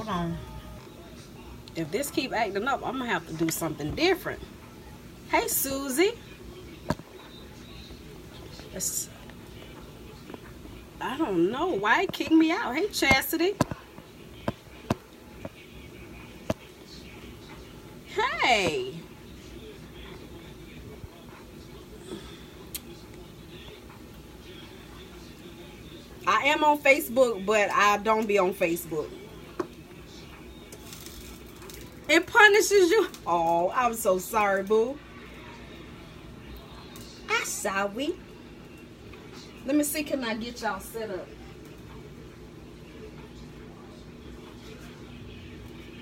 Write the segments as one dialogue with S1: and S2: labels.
S1: Hold on. If this keep acting up, I'm gonna have to do something different. Hey, Susie. I don't know why it kicked me out. Hey, Chastity. Hey. I am on Facebook, but I don't be on Facebook. It punishes you. Oh, I'm so sorry, boo. I'm sorry. Let me see, can I get y'all set up?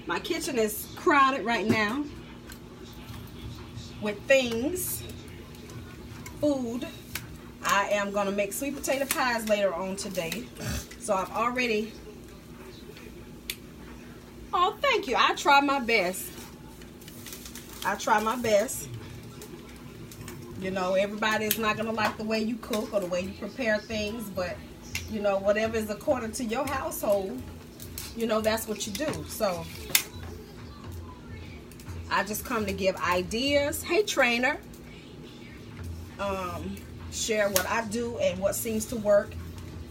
S1: My kitchen is crowded right now with things, food. I am going to make sweet potato pies later on today. So I've already... Oh, thank you. I try my best. I try my best. You know, everybody is not going to like the way you cook or the way you prepare things. But, you know, whatever is according to your household, you know, that's what you do. So I just come to give ideas. Hey, trainer. Share what I do and what seems to work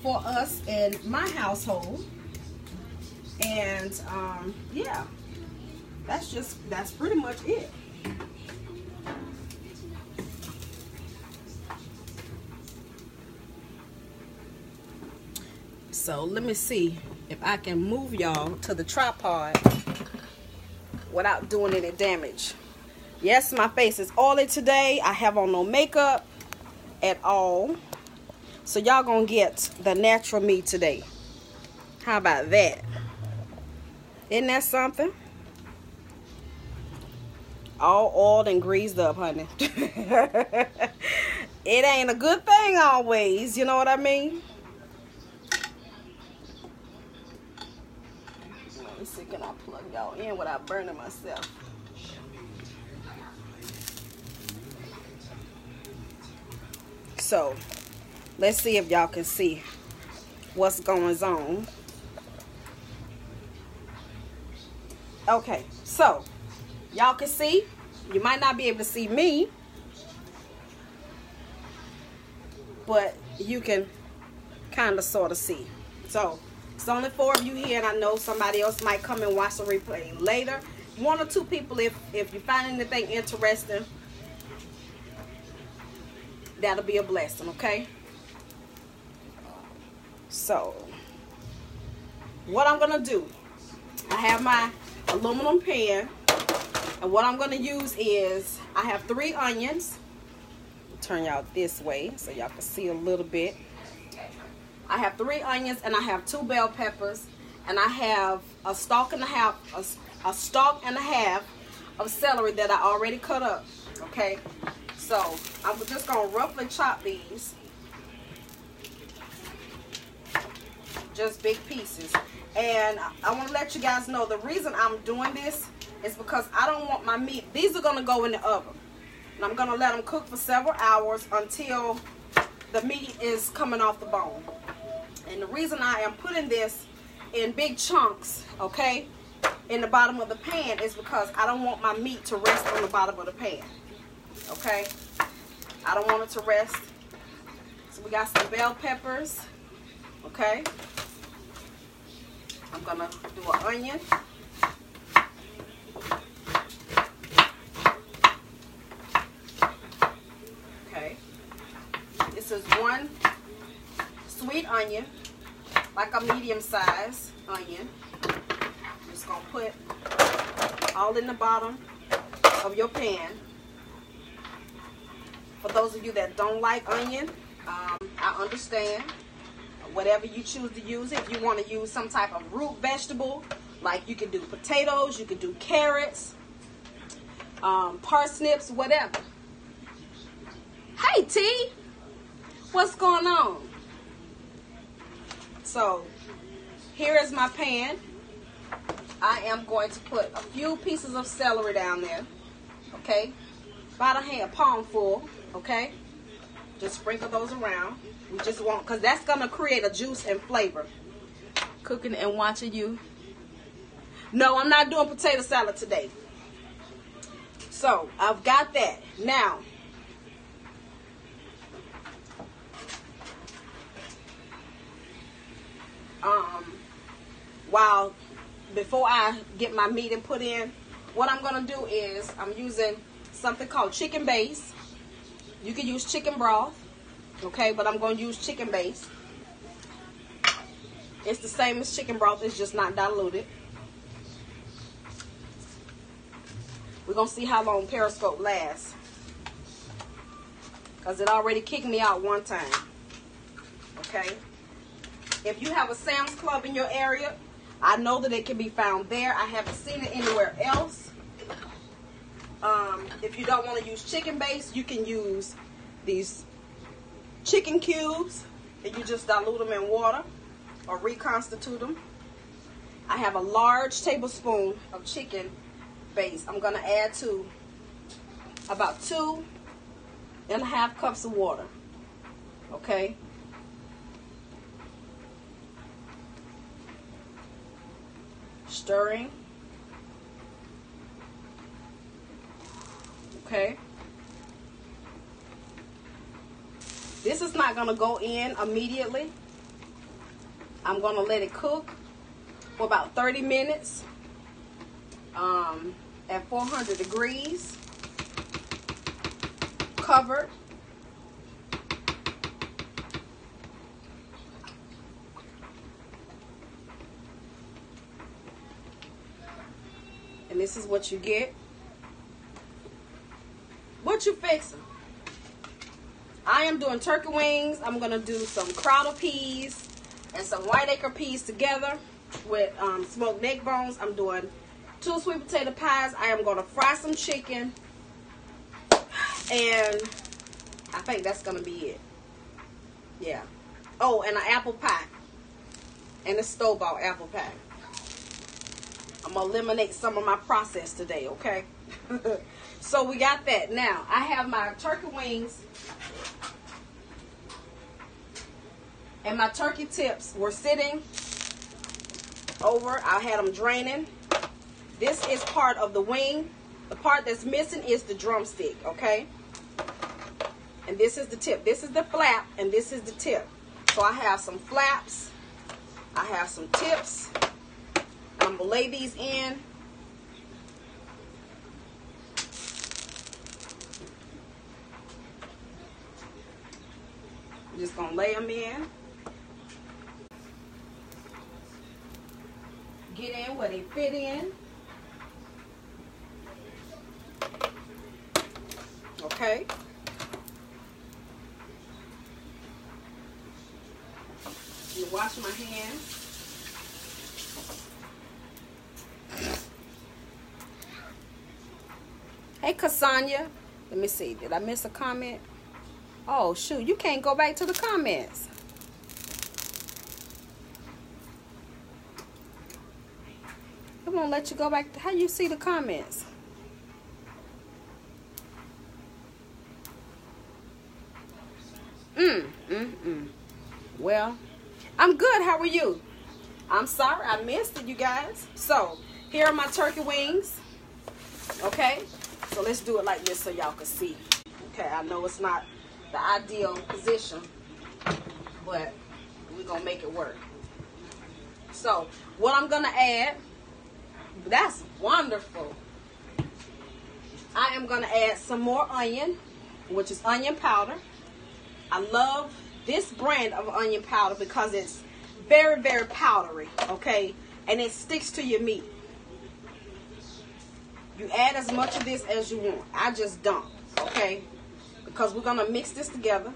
S1: for us in my household. And yeah, that's pretty much it. So let me see if I can move y'all to the tripod without doing any damage. Yes, my face is oily today. I have on no makeup at all. So y'all gonna get the natural me today. How about that? Isn't that something? All oiled and greased up, honey. It ain't a good thing always, you know what I mean? Let me see, can I plug y'all in without burning myself? So, let's see if y'all can see what's going on. Okay, so y'all can see. You might not be able to see me, but you can kind of sort of see. So it's only 4 of you here, and I know somebody else might come and watch the replay later. 1 or 2 people, if you find anything interesting, that'll be a blessing, okay? So what I'm gonna do, I have my aluminum pan, and what I'm gonna use is, I have 3 onions. Turn y'all this way so y'all can see a little bit. I have 3 onions, and I have 2 bell peppers, and I have a stalk and a half of celery that I already cut up. Okay, so I'm just gonna roughly chop these, just big pieces. And I want to let you guys know the reason I'm doing this is because I don't want my meat. These are gonna go in the oven, and I'm gonna let them cook for several hours until the meat is coming off the bone. And the reason I am putting this in big chunks, okay, in the bottom of the pan, is because I don't want my meat to rest on the bottom of the pan. Okay, I don't want it to rest. So we got some bell peppers. Okay, I'm gonna do an onion. Okay, this is 1 sweet onion, like a medium-sized onion. I'm just gonna put all in the bottom of your pan. For those of you that don't like onion, I understand. Whatever you choose to use. If you want to use some type of root vegetable, like you can do potatoes, you can do carrots, parsnips, whatever. Hey T, what's going on? So here is my pan. I am going to put a few pieces of celery down there. Okay, about a palm full. Okay, just sprinkle those around. We just want, because that's going to create a juice and flavor. Cooking and watching you No, I'm not doing potato salad today. So I've got that. Now, before I get my meat and put in, what I'm going to do is I'm using something called chicken base. You can use chicken broth, okay, but I'm going to use chicken base. It's the same as chicken broth, it's just not diluted. We're going to see how long Periscope lasts, because it already kicked me out one time, okay? If you have a Sam's Club in your area, I know that it can be found there. I haven't seen it anywhere else. If you don't want to use chicken base, you can use these chicken cubes, and you just dilute them in water or reconstitute them. I have a large tablespoon of chicken base. I'm going to add to about 2.5 cups of water, okay? Stirring. Okay. This is not going to go in immediately. I'm going to let it cook for about 30 minutes at 400 degrees, covered. And this is what you get. What you fixing? I am doing turkey wings. I'm going to do some crowder peas and some whiteacre peas together with smoked neck bones. I'm doing 2 sweet potato pies. I am going to fry some chicken. And I think that's going to be it. Yeah. Oh, and an apple pie. And a store-bought apple pie. I'm going to eliminate some of my process today, okay? So we got that. Now, I have my turkey wings. And my turkey tips were sitting over. I had them draining. This is part of the wing. The part that's missing is the drumstick, okay? And this is the tip. This is the flap, and this is the tip. So I have some flaps. I have some tips. I'm going to lay these in. I'm just going to lay them in. Get in where they fit in. Okay. You wash my hands. Hey, Cassandra. Let me see. Did I miss a comment? Oh, shoot. You can't go back to the comments. It won't let you go back. How you see the comments? Well, I'm good. How are you? I'm sorry I missed it, you guys. So, here are my turkey wings. Okay? So, let's do it like this so y'all can see. Okay, I know it's not the ideal position, but we're going to make it work. So, what I'm going to add, that's wonderful. I am going to add some more onion, which is onion powder. I love this brand of onion powder because it's very, very powdery, okay? And it sticks to your meat. You add as much of this as you want. I just dump, okay? Because we're going to mix this together.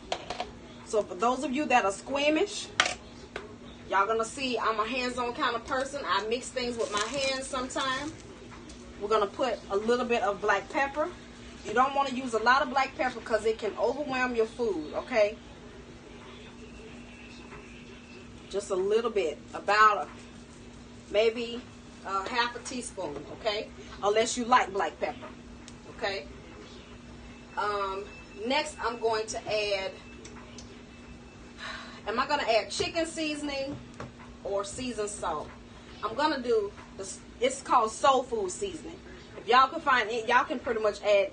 S1: So for those of you that are squeamish, y'all going to see I'm a hands-on kind of person. I mix things with my hands sometimes. We're going to put a little bit of black pepper. You don't want to use a lot of black pepper because it can overwhelm your food, okay? Just a little bit, about maybe half a teaspoon, okay? Unless you like black pepper, okay? Next, I'm going to add, am I going to add chicken seasoning or seasoned salt? I'm gonna do this. It's called soul food seasoning. If y'all can find it, y'all can pretty much add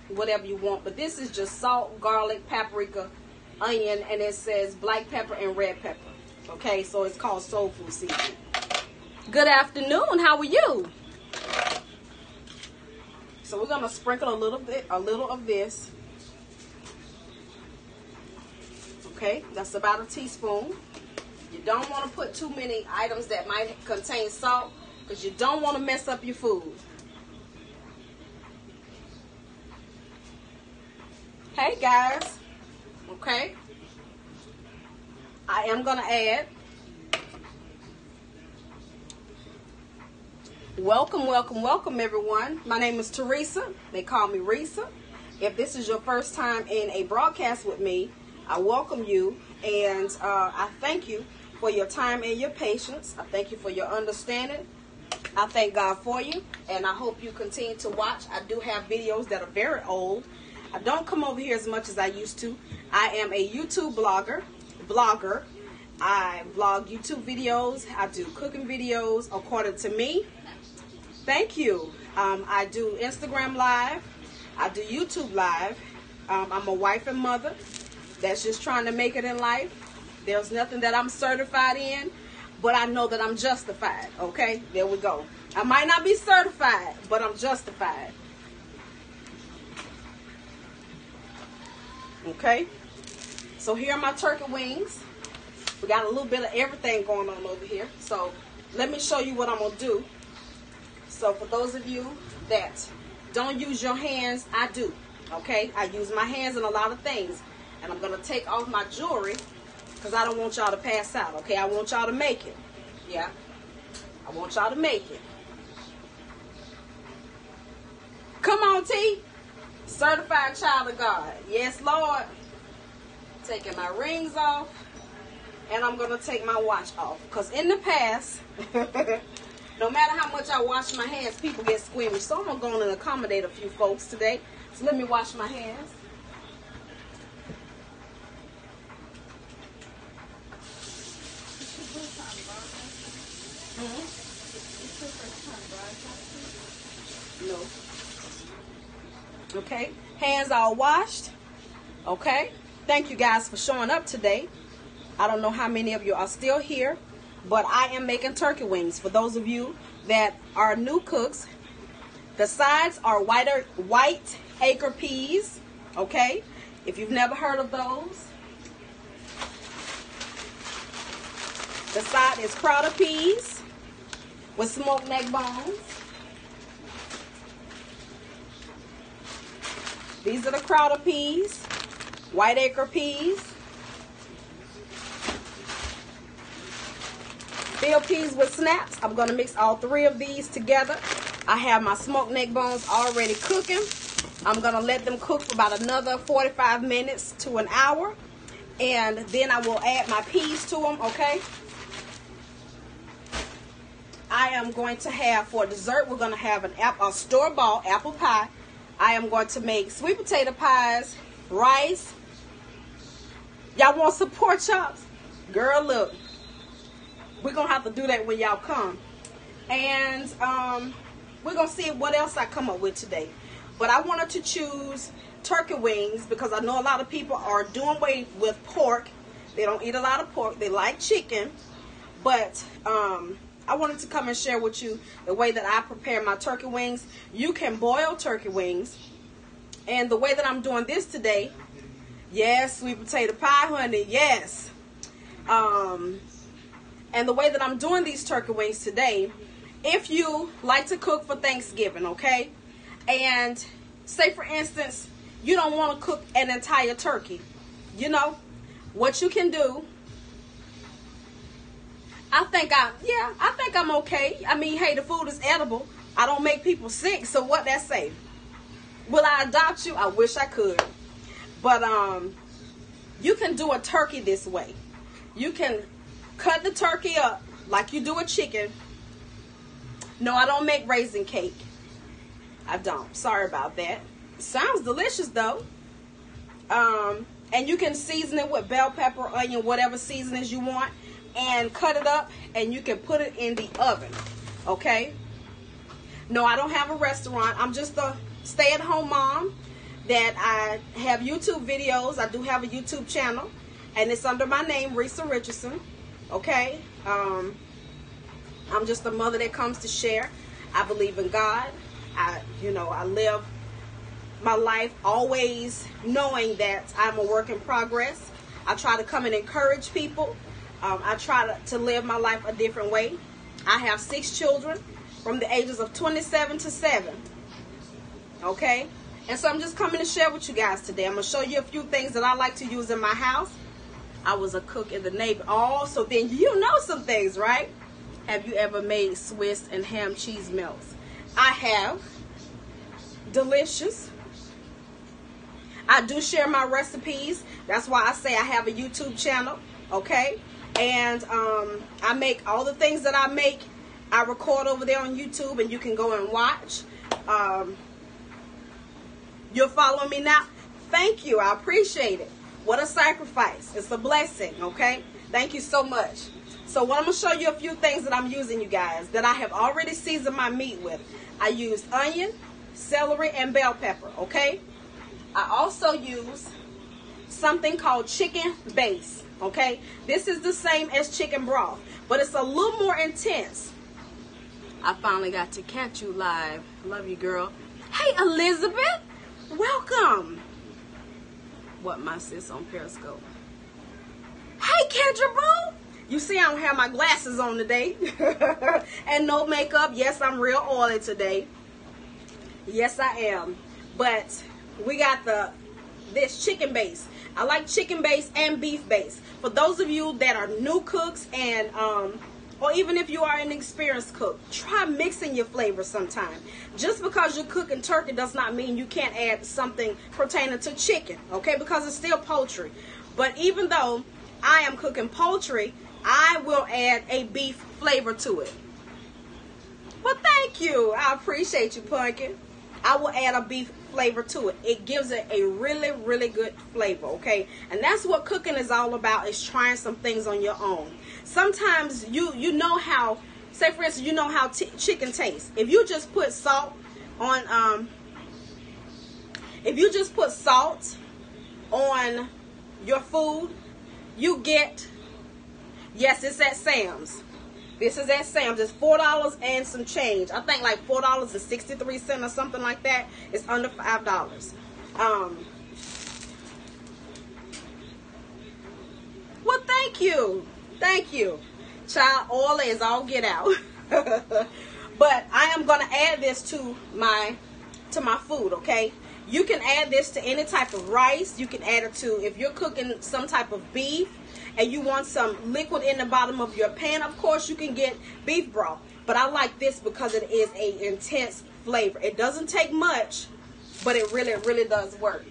S1: whatever you want. But this is just salt, garlic, paprika, onion, and it says black pepper and red pepper. Okay, so it's called soul food seasoning. Good afternoon. How are you? So we're gonna sprinkle a little of this. Okay, that's about a teaspoon. You don't want to put too many items that might contain salt because you don't want to mess up your food. Hey guys, okay, I am gonna add. Welcome everyone. My name is Teresa. They call me Risa. If this is your first time in a broadcast with me, I welcome you, and I thank you for your time and your patience. I thank you for your understanding. I thank God for you, and I hope you continue to watch. I do have videos that are very old. I don't come over here as much as I used to. I am a YouTube blogger. I vlog YouTube videos. I do cooking videos according to me. Thank you. I do Instagram Live. I do YouTube Live. I'm a wife and mother that's just trying to make it in life. There's nothing that I'm certified in, but I know that I'm justified. Okay, there we go. I might not be certified, but I'm justified. Okay, so here are my turkey wings. We got a little bit of everything going on over here. So let me show you what I'm gonna do. So for those of you that don't use your hands, I do. Okay, I use my hands in a lot of things. And I'm gonna take off my jewelry because I don't want y'all to pass out. Okay, I want y'all to make it. Yeah, I want y'all to make it. Come on, T. Certified child of God. Yes, Lord. Taking my rings off. And I'm going to take my watch off. Because in the past, no matter how much I wash my hands, people get squeamish. So I'm going to go on and accommodate a few folks today. So let me wash my hands. No. Okay. Hands all washed. Okay. Thank you guys for showing up today. I don't know how many of you are still here, but I am making turkey wings. For those of you that are new cooks, the sides are white acre peas. Okay. If you've never heard of those. The side is crowder peas with smoked neck bones. These are the crowder peas, white acre peas, field peas with snaps. I'm going to mix all three of these together. I have my smoked neck bones already cooking. I'm going to let them cook for about another 45 minutes to an hour. And then I will add my peas to them, okay? I am going to have, for dessert, we're going to have a store-bought apple pie. I am going to make sweet potato pies, rice. Y'all want some pork chops? Girl, look. We're going to have to do that when y'all come. And we're going to see what else I come up with today. But I wanted to choose turkey wings because I know a lot of people are doing away with pork. They don't eat a lot of pork. They like chicken. But I wanted to come and share with you the way that I prepare my turkey wings. You can boil turkey wings. And the way that I'm doing this today, yes, sweet potato pie, honey, yes. And the way that I'm doing these turkey wings today, if you like to cook for Thanksgiving, okay? And say, for instance, you don't want to cook an entire turkey. You know, what you can do, I think I'm okay. I mean, hey, the food is edible. I don't make people sick, so what that say? Will I adopt you? I wish I could. But you can do a turkey this way. You can cut the turkey up like you do a chicken. No, I don't make raisin cake. I don't. Sorry about that. Sounds delicious though. And you can season it with bell pepper, onion, whatever seasonings you want, and cut it up, and you can put it in the oven. Okay? No, I don't have a restaurant. I'm just a stay-at-home mom that I have YouTube videos. I do have a YouTube channel, and it's under my name, Risa Richardson. Okay? I'm just a mother that comes to share. I believe in God. I live my life always knowing that I'm a work in progress. I try to come and encourage people. I try to live my life a different way. I have 6 children from the ages of 27 to 7. Okay? And so I'm just coming to share with you guys today. I'm going to show you a few things that I like to use in my house. I was a cook in the Navy. Oh, so then you know some things, right? Have you ever made Swiss and ham cheese melts? I have. Delicious. I do share my recipes. That's why I say I have a YouTube channel. Okay? And I make all the things that I make. I record over there on YouTube, and you can go and watch. You're following me now? Thank you. I appreciate it. What a sacrifice. It's a blessing. Okay? Thank you so much. So what I'm going to show you a few things that I'm using, you guys, that I have already seasoned my meat with. I used onion, celery, and bell pepper. Okay? I also use something called chicken base. Okay? This is the same as chicken broth, but it's a little more intense. I finally got to catch you live. Love you, girl. Hey, Elizabeth. Welcome. What, my sis on Periscope? Hey, Kendra Boo. You see I don't have my glasses on today. And no makeup. Yes, I'm real oily today. Yes, I am. But we got this chicken base. I like chicken base and beef base. For those of you that are new cooks, and or even if you are an experienced cook, try mixing your flavors sometime. Just because you're cooking turkey does not mean you can't add something pertaining to chicken, okay? Because it's still poultry. But even though I am cooking poultry, I will add a beef flavor to it. Well, thank you. I appreciate you, Pumpkin. I will add a beef flavor to it. It gives it a really, really good flavor, okay? And that's what cooking is all about, is trying some things on your own. Sometimes you know how, say for instance, you know how chicken tastes. If you just put salt on, your food, you get, yes, it's at Sam's. This is at Sam's. It's $4 and some change. I think like $4.63 or something like that. It's under $5. Well, thank you. Thank you. Child, oil is all get out. But I am going to add this to my food, okay? You can add this to any type of rice. You can add it to, if you're cooking some type of beef and you want some liquid in the bottom of your pan, of course you can get beef broth. But I like this because it is an intense flavor. It doesn't take much, but it really, really does work.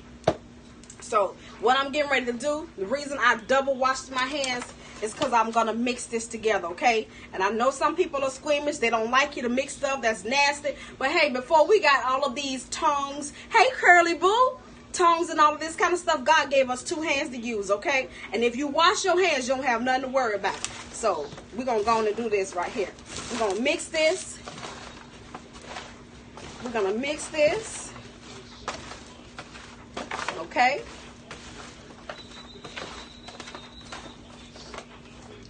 S1: So what I'm getting ready to do, the reason I double washed my hands is because I'm going to mix this together, okay? And I know some people are squeamish. They don't like you to mix stuff that's nasty. But hey, before we got all of these tongs, hey, Curly Boo, tongs and all of this kind of stuff, God gave us 2 hands to use, okay? And if you wash your hands, you don't have nothing to worry about. So we're going to go on and do this right here. We're going to mix this. We're going to mix this, okay?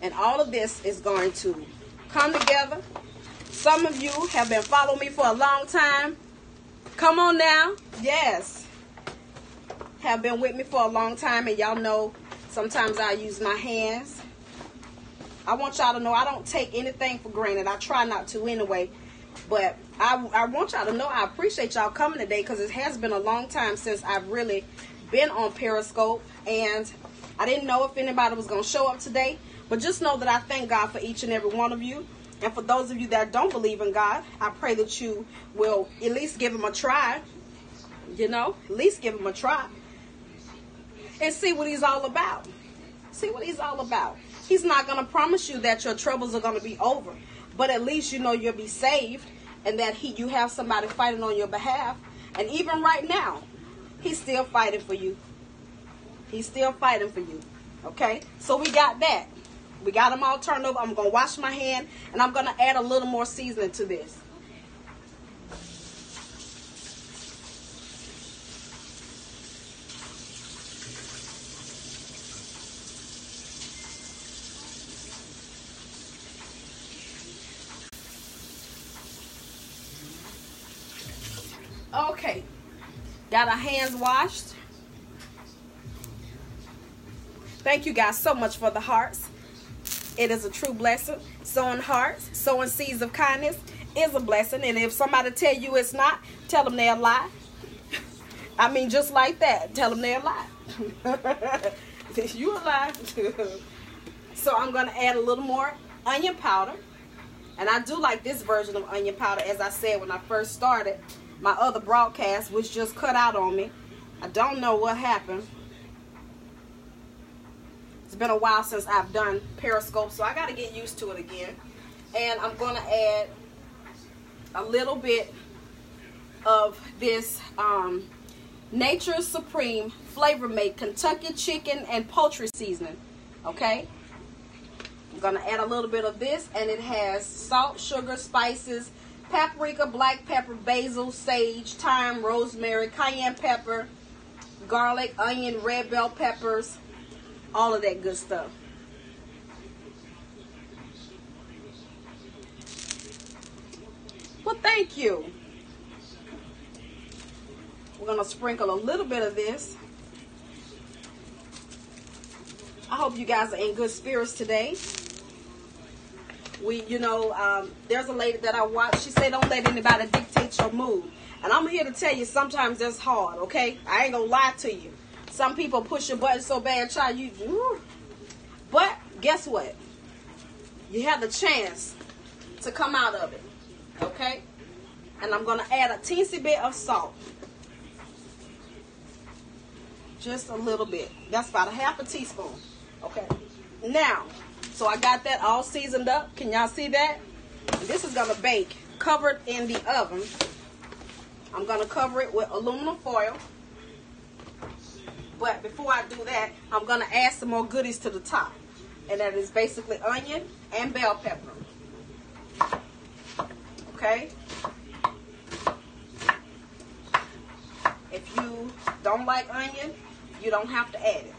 S1: And all of this is going to come together. Some of you have been following me for a long time. Come on now. Yes. Have been with me for a long time, and y'all know sometimes I use my hands. I want y'all to know I don't take anything for granted. I try not to anyway. But I want y'all to know I appreciate y'all coming today, because it has been a long time since I've really been on Periscope. And I didn't know if anybody was going to show up today. But just know that I thank God for each and every one of you. And for those of you that don't believe in God, I pray that you will at least give him a try. You know, at least give him a try. And see what he's all about. See what he's all about. He's not going to promise you that your troubles are going to be over. But at least you know you'll be saved. And that you have somebody fighting on your behalf. And even right now, he's still fighting for you. He's still fighting for you. Okay, so we got that. We got them all turned over. I'm going to wash my hand, and I'm going to add a little more seasoning to this. Okay, got our hands washed. Thank you guys so much for the hearts. It is a true blessing. Sowing hearts, sowing seeds of kindness is a blessing. And if somebody tell you it's not, tell them they're a lie. I mean, just like that. Tell them they're a lie. You a lie. So I'm going to add a little more onion powder. And I do like this version of onion powder. As I said when I first started, my other broadcast was just cut out on me. I don't know what happened. It's been a while since I've done Periscope, so I got to get used to it again. And I'm going to add a little bit of this Nature's Supreme Flavor Made Kentucky Chicken and Poultry Seasoning. Okay? I'm going to add a little bit of this, and it has salt, sugar, spices, paprika, black pepper, basil, sage, thyme, rosemary, cayenne pepper, garlic, onion, red bell peppers, all of that good stuff. Well, thank you. We're going to sprinkle a little bit of this. I hope you guys are in good spirits today. There's a lady that I watch. She said, don't let anybody dictate your mood. And I'm here to tell you, sometimes that's hard, okay? I ain't going to lie to you. Some people push your button so bad, but guess what? You have the chance to come out of it, okay? And I'm going to add a teensy bit of salt. Just a little bit. That's about a half a teaspoon, okay? Now, so I got that all seasoned up. Can y'all see that? This is going to bake covered in the oven. I'm going to cover it with aluminum foil. But before I do that, I'm going to add some more goodies to the top. And that is basically onion and bell pepper. Okay? If you don't like onion, you don't have to add it.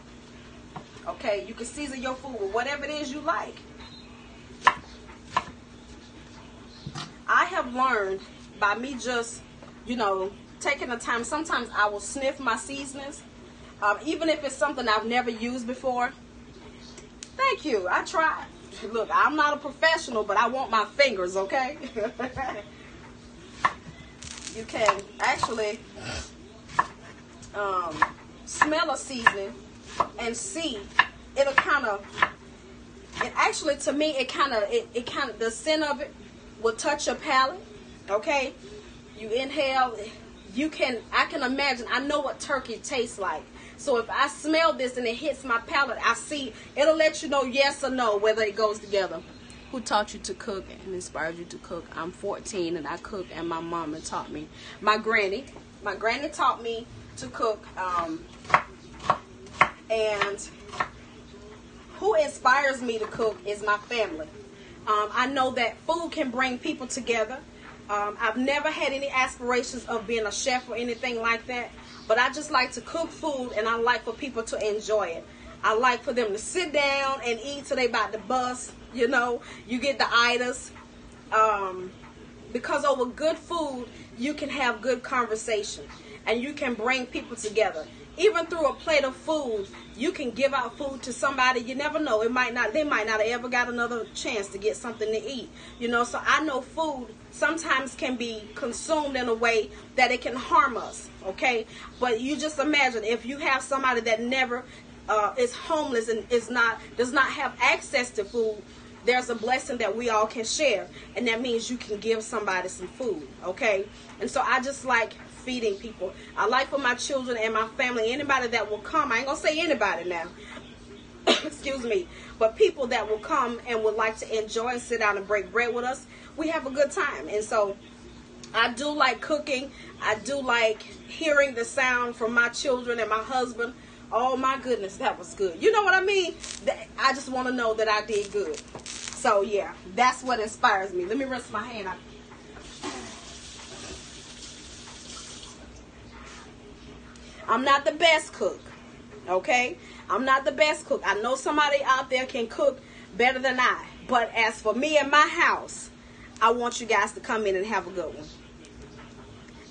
S1: Okay? You can season your food with whatever it is you like. I have learned by me just, taking the time. Sometimes I will sniff my seasonings. Even if it's something I've never used before. Thank you. I tried. Look, I'm not a professional, but I want my fingers, okay? You can actually smell a seasoning and see. It'll kind of, to me, the scent of it will touch your palate, okay? You inhale, I can imagine, I know what turkey tastes like. So if I smell this and it hits my palate, it'll let you know yes or no whether it goes together. Who taught you to cook and inspired you to cook? I'm 14 and I cook, and my mama taught me. My granny taught me to cook. And who inspires me to cook is my family. I know that food can bring people together. I've never had any aspirations of being a chef or anything like that. But I just like to cook food, and I like for people to enjoy it. I like for them to sit down and eat till they about to bust. You get the itis. Because over good food, you can have good conversation. And you can bring people together. Even through a plate of food, you can give out food to somebody. You never know. They might not have ever got another chance to get something to eat. So I know food sometimes can be consumed in a way that it can harm us. Okay? But you just imagine if you have somebody that never is homeless and does not have access to food, there's a blessing that we all can share. And that means you can give somebody some food. Okay? And so I just like feeding people. I like for my children and my family, anybody that will come, I ain't gonna say anybody now, excuse me, but people that will come and would like to enjoy and sit down and break bread with us, we have a good time. And so I do like cooking. I do like hearing the sound from my children and my husband Oh my goodness, that was good. You know what I mean? I just want to know that I did good. So yeah, that's what inspires me. Let me rinse my hand out. I'm not the best cook, okay? I'm not the best cook. I know somebody out there can cook better than I. But as for me and my house, I want you guys to come in and have a good one.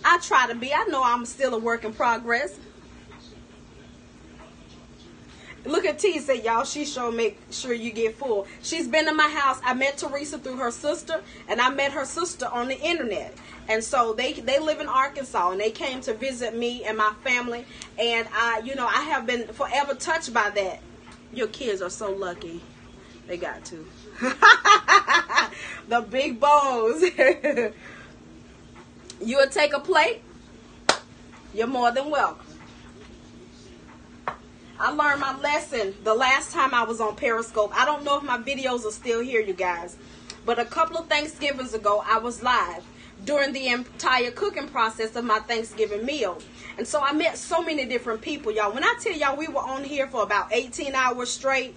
S1: I try to be. I know I'm still a work in progress. Look at T say, y'all, she sure make sure you get full. She's been in my house. I met Teresa through her sister, and I met her sister on the internet. And so they live in Arkansas, and they came to visit me and my family. And I have been forever touched by that. Your kids are so lucky. They got to. The big bows. You'll take a plate? You're more than welcome. I learned my lesson the last time I was on Periscope. I don't know if my videos are still here, you guys. But a couple of Thanksgivings ago, I was live during the entire cooking process of my Thanksgiving meal. And so I met so many different people, y'all. When I tell y'all we were on here for about 18 hours straight,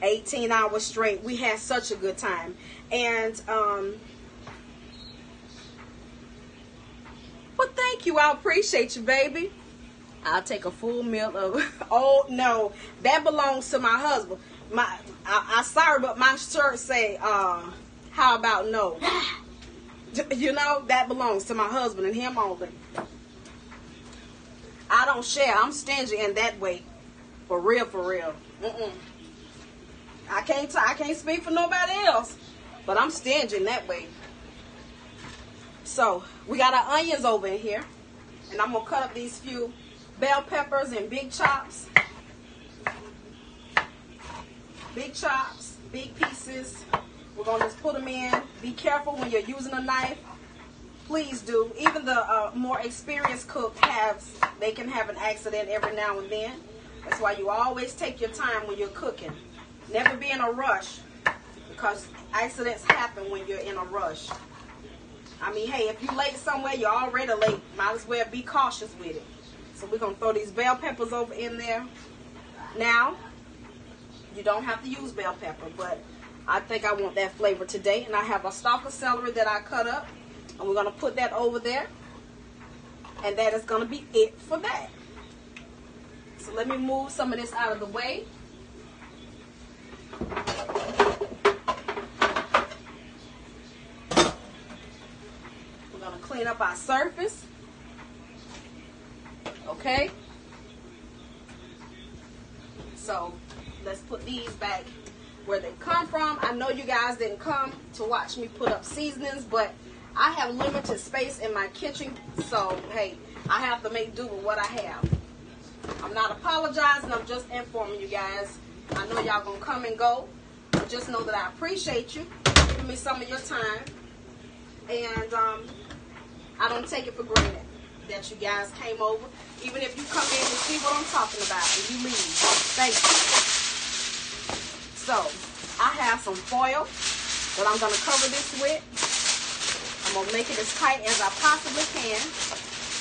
S1: 18 hours straight, we had such a good time. And, well, thank you. I appreciate you, baby. I'll take a full meal of, oh no, that belongs to my husband. I'm sorry, but my shirt say, how about no? You know, that belongs to my husband and him only. I don't share. I'm stingy in that way. For real, for real. I can't speak for nobody else, but I'm stingy in that way. So, we got our onions over in here, and I'm going to cut up these few bell peppers in big chops. Big chops, big pieces. We're going to just put them in. Be careful when you're using a knife. Please do. Even the more experienced cook they can have an accident every now and then. That's why you always take your time when you're cooking. Never be in a rush, because accidents happen when you're in a rush. I mean, hey, if you're late somewhere, you're already late. Might as well be cautious with it. So we're going to throw these bell peppers over in there. Now, you don't have to use bell pepper, but I think I want that flavor today. And I have a stalk of celery that I cut up, and we're going to put that over there. And that is going to be it for that. So let me move some of this out of the way. We're going to clean up our surface. Okay, so let's put these back where they come from. I know you guys didn't come to watch me put up seasonings, but I have limited space in my kitchen, so hey, I have to make do with what I have. I'm not apologizing, I'm just informing you guys. I know y'all gonna come and go, but just know that I appreciate you giving me some of your time, and I don't take it for granted that you guys came over. Even if you come in and see what I'm talking about and you leave, thank you. So, I have some foil that I'm going to cover this with. I'm going to make it as tight as I possibly can,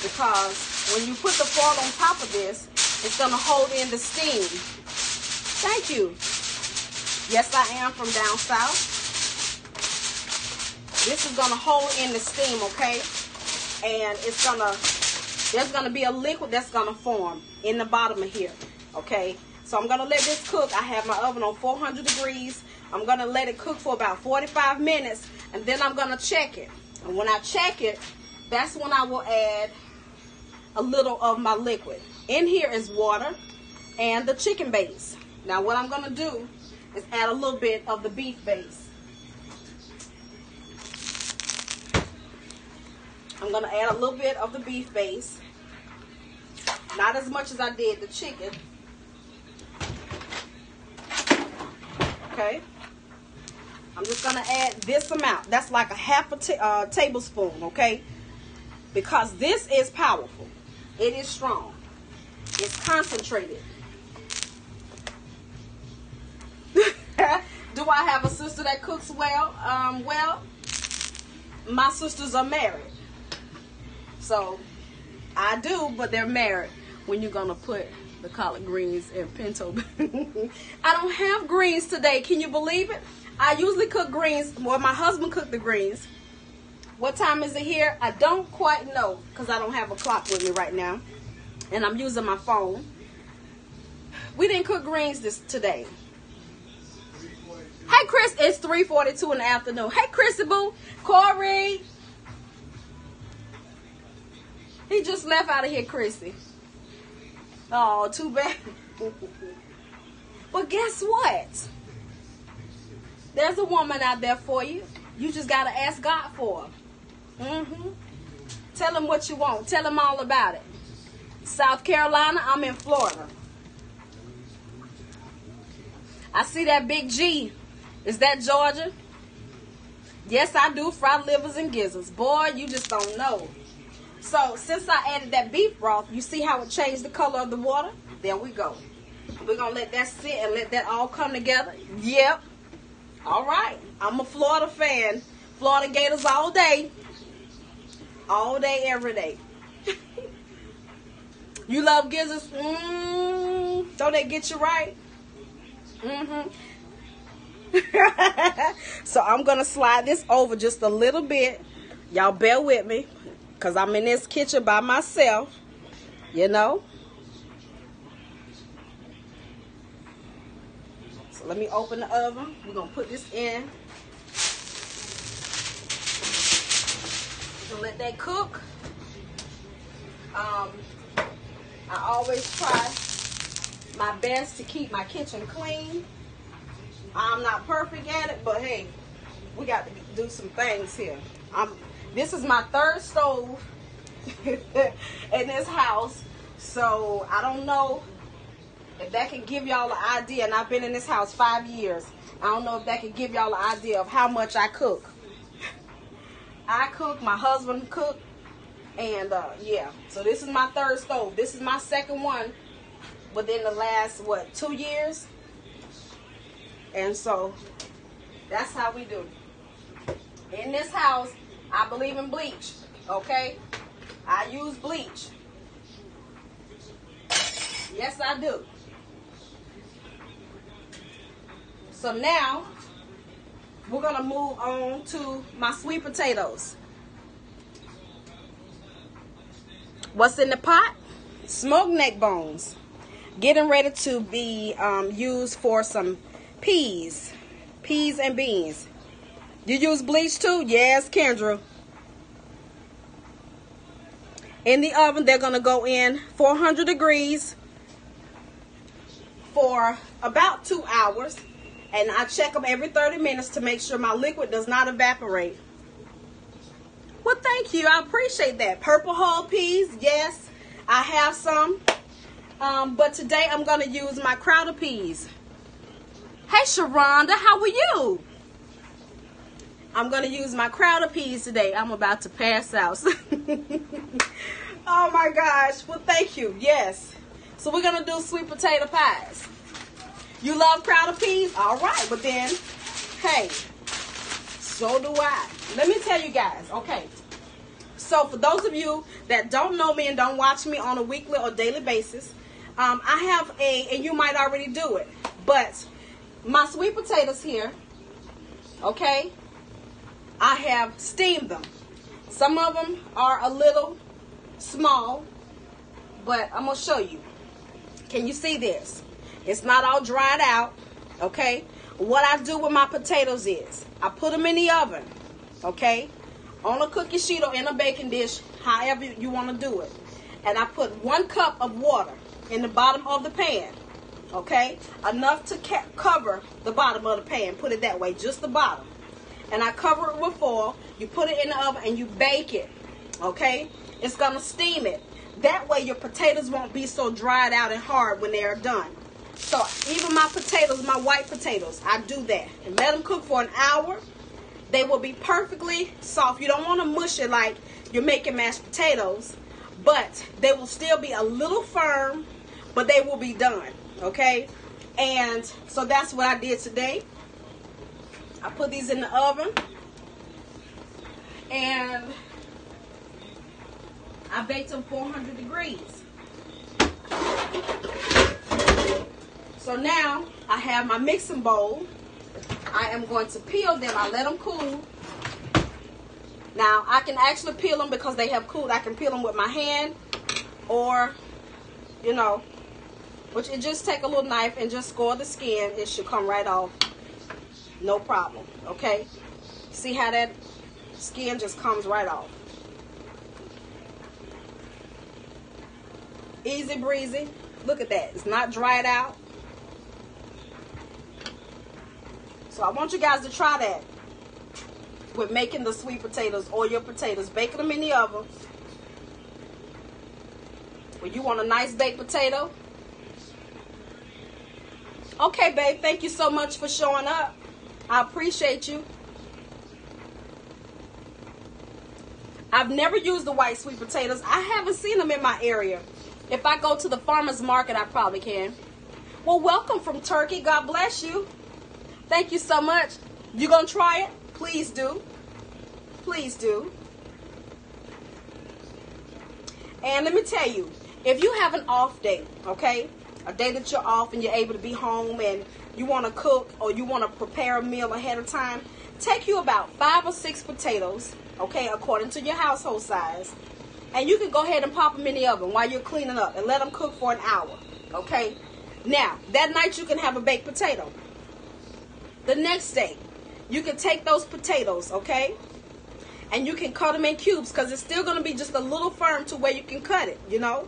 S1: because when you put the foil on top of this, it's going to hold in the steam. Thank you. Yes, I am from down south. This is going to hold in the steam, okay? And there's going to be a liquid that's going to form in the bottom of here, okay? So I'm going to let this cook. I have my oven on 400 degrees. I'm going to let it cook for about 45 minutes, and then I'm going to check it. And when I check it, that's when I will add a little of my liquid. In here is water and the chicken base. Now what I'm going to do is add a little bit of the beef base. I'm going to add a little bit of the beef base. Not as much as I did the chicken. Okay. I'm just going to add this amount. That's like a half a tablespoon, okay? Because this is powerful. It is strong. It's concentrated. Do I have a sister that cooks well? Well, my sisters are married. So, I do, but they're married. When you're going to put The collard greens and pinto. I don't have greens today. Can you believe it? I usually cook greens. Well, my husband cooked the greens. What time is it here? I don't quite know because I don't have a clock with me right now. And I'm using my phone. We didn't cook greens today. Hey, Chris. It's 3:42 in the afternoon. Hey, Chrissy Boo. Corey. He just left out of here, Chrissy. Oh, too bad. But guess what? There's a woman out there for you. You just got to ask God for her. Tell him what you want. Tell him all about it. South Carolina, I'm in Florida. I see that big G. Is that Georgia? Yes, I do. Fried livers and gizzards. Boy, you just don't know. So, since I added that beef broth, you see how it changed the color of the water? There we go. We're going to let that sit and let that all come together. Yep. All right. I'm a Florida fan. Florida Gators all day. All day, every day. You love gizzards? Don't they get you right? So, I'm going to slide this over just a little bit. Y'all bear with me. Because I'm in this kitchen by myself, you know. So let me open the oven. We're going to put this in. We're going to let that cook. I always try my best to keep my kitchen clean. I'm not perfect at it, but hey, we got to do some things here. This is my third stove in this house, so I don't know if that can give y'all an idea. And I've been in this house 5 years. I don't know if that can give y'all an idea of how much I cook. I cook, my husband cook, and yeah. So this is my third stove. This is my second one within the last, 2 years? And so that's how we do. In this house, I believe in bleach, okay? I use bleach. Yes, I do. So now, we're going to move on to my sweet potatoes. What's in the pot? Smoked neck bones. Getting ready to be used for some peas and beans. You use bleach too? Yes, Kendra. In the oven, they're going to go in 400 degrees for about 2 hours. And I check them every 30 minutes to make sure my liquid does not evaporate. Well, thank you. I appreciate that. Purple hull peas, yes, I have some. But today I'm going to use my crowder peas. Hey, Sharonda, how are you? I'm going to use my crowder peas today. I'm about to pass out. Oh, my gosh. Well, thank you. Yes. So we're going to do sweet potato pies. You love crowder peas? All right. But then, hey, so do I. Let me tell you guys. Okay. So for those of you that don't know me and don't watch me on a weekly or daily basis, I have and you might already do it, but my sweet potatoes here, okay, I have steamed them. Some of them are a little small, but I'm going to show you. Can you see this? It's not all dried out, okay? What I do with my potatoes is I put them in the oven, okay, on a cookie sheet or in a baking dish, however you want to do it. And I put 1 cup of water in the bottom of the pan, okay? Enough to cover the bottom of the pan, put it that way, just the bottom. And I cover it with foil. You put it in the oven and you bake it, okay? It's going to steam it. That way your potatoes won't be so dried out and hard when they're done. So even my potatoes, my white potatoes, I do that. And let them cook for an hour. They will be perfectly soft. You don't want to mush it like you're making mashed potatoes. But they will still be a little firm, but they will be done, okay? And so that's what I did today. I put these in the oven. And I baked them 400 degrees. So now I have my mixing bowl. I am going to peel them. I let them cool. Now I can actually peel them because they have cooled. I can peel them with my hand, or, you know, which it just take a little knife and just score the skin. It should come right off. No problem. Okay. See how that skin just comes right off. Easy breezy. Look at that. It's not dried out. So I want you guys to try that with making the sweet potatoes or your potatoes. Baking them in the oven. When you want a nice baked potato. Okay, babe. Thank you so much for showing up. I appreciate you. I've never used the white sweet potatoes. I haven't seen them in my area. If I go to the farmer's market, I probably can. Well, welcome from Turkey. God bless you. Thank you so much. You gonna try it? Please do. Please do. And let me tell you, if you have an off day, okay, a day that you're off and you're able to be home and you want to cook or you want to prepare a meal ahead of time, take you about 5 or 6 potatoes, okay, according to your household size, and you can go ahead and pop them in the oven while you're cleaning up and let them cook for an hour, okay? Now, that night you can have a baked potato. The next day, you can take those potatoes, okay, and you can cut them in cubes because it's still going to be just a little firm to where you can cut it, you know.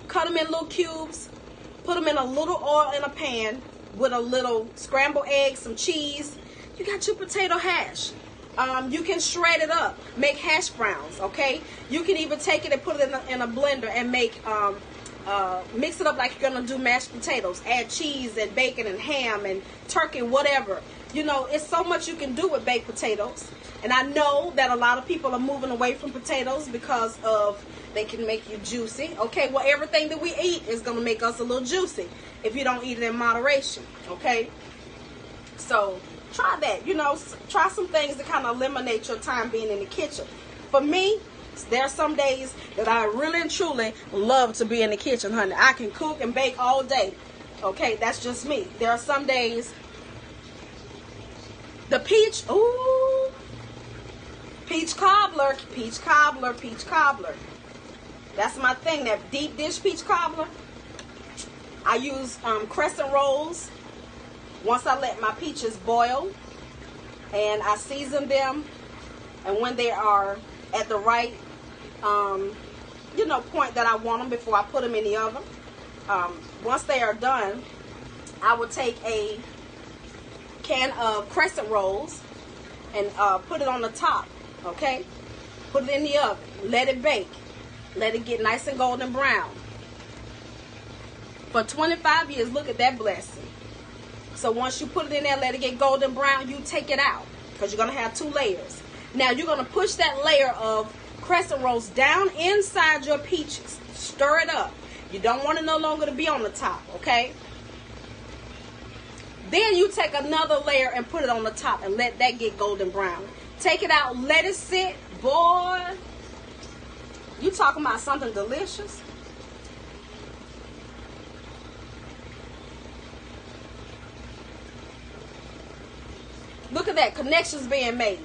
S1: Cut them in little cubes, put them in a little oil in a pan with a little scrambled egg, some cheese. You got your potato hash. You can shred it up, make hash browns, okay? You can even take it and put it in a blender and make mix it up like you're going to do mashed potatoes. Add cheese and bacon and ham and turkey, whatever. You know, it's so much you can do with baked potatoes. And I know that a lot of people are moving away from potatoes because of they can make you juicy. Okay, well, everything that we eat is going to make us a little juicy if you don't eat it in moderation. Okay, so try that. You know, try some things to kind of eliminate your time being in the kitchen. For me, there are some days that I really and truly love to be in the kitchen, honey. I can cook and bake all day. Okay, that's just me. There are some days. The peach, ooh, peach cobbler, peach cobbler, peach cobbler. That's my thing, that deep dish peach cobbler. I use crescent rolls. Once I let my peaches boil, and I season them, and when they are at the right you know, point that I want them before I put them in the oven. Once they are done, I will take a can of crescent rolls and put it on the top, okay? Put it in the oven, let it bake, let it get nice and golden brown. For 25 years, look at that blessing. So once you put it in there, let it get golden brown, you take it out because you're going to have 2 layers. Now you're going to push that layer of crescent rolls down inside your peaches. Stir it up. You don't want it no longer to be on the top, okay? Then you take another layer and put it on the top and let that get golden brown. Take it out, let it sit. Boy, you talking about something delicious. Look at that, connections being made.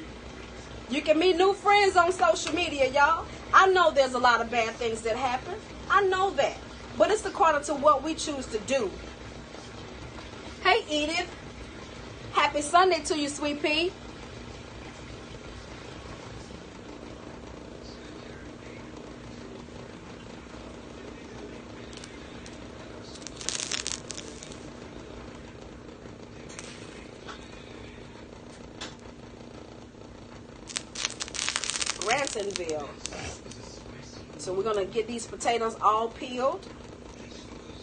S1: You can meet new friends on social media, y'all. I know there's a lot of bad things that happen. I know that. But it's according to what we choose to do. Hey, Edith. Happy Sunday to you, sweet pea. Grantonville. So we're going to get these potatoes all peeled.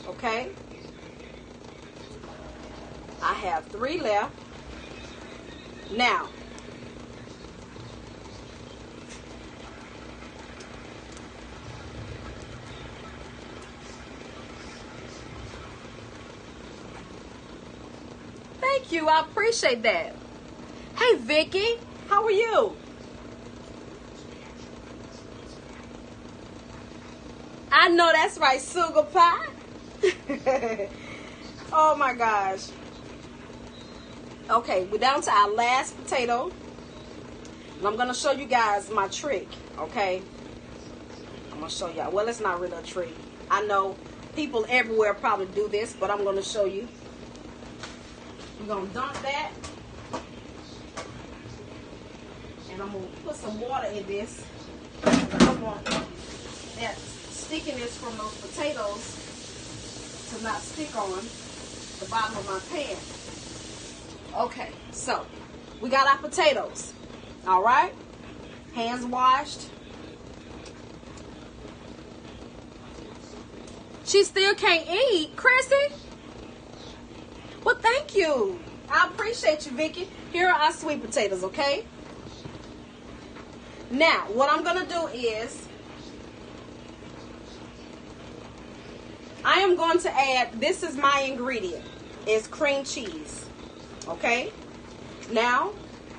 S1: Okay. I have 3 left. Now, thank you. I appreciate that. Hey, Vicky. How are you? I know that's right, sugar pie. Oh my gosh. Okay, we're down to our last potato. And I'm going to show you guys my trick, okay? I'm going to show y'all. Well, it's not really a trick. I know people everywhere probably do this, but I'm going to show you. We're going to dump that. And I'm going to put some water in this. I want that stickiness from those potatoes to not stick on the bottom of my pan. Okay, so we got our potatoes. All right, hands washed. She still can't eat, Chrissy. Well, thank you. I appreciate you, Vicky. Here are our sweet potatoes, okay? Now, what I'm gonna do is I am going to add, this is my ingredient, is cream cheese, okay? Now,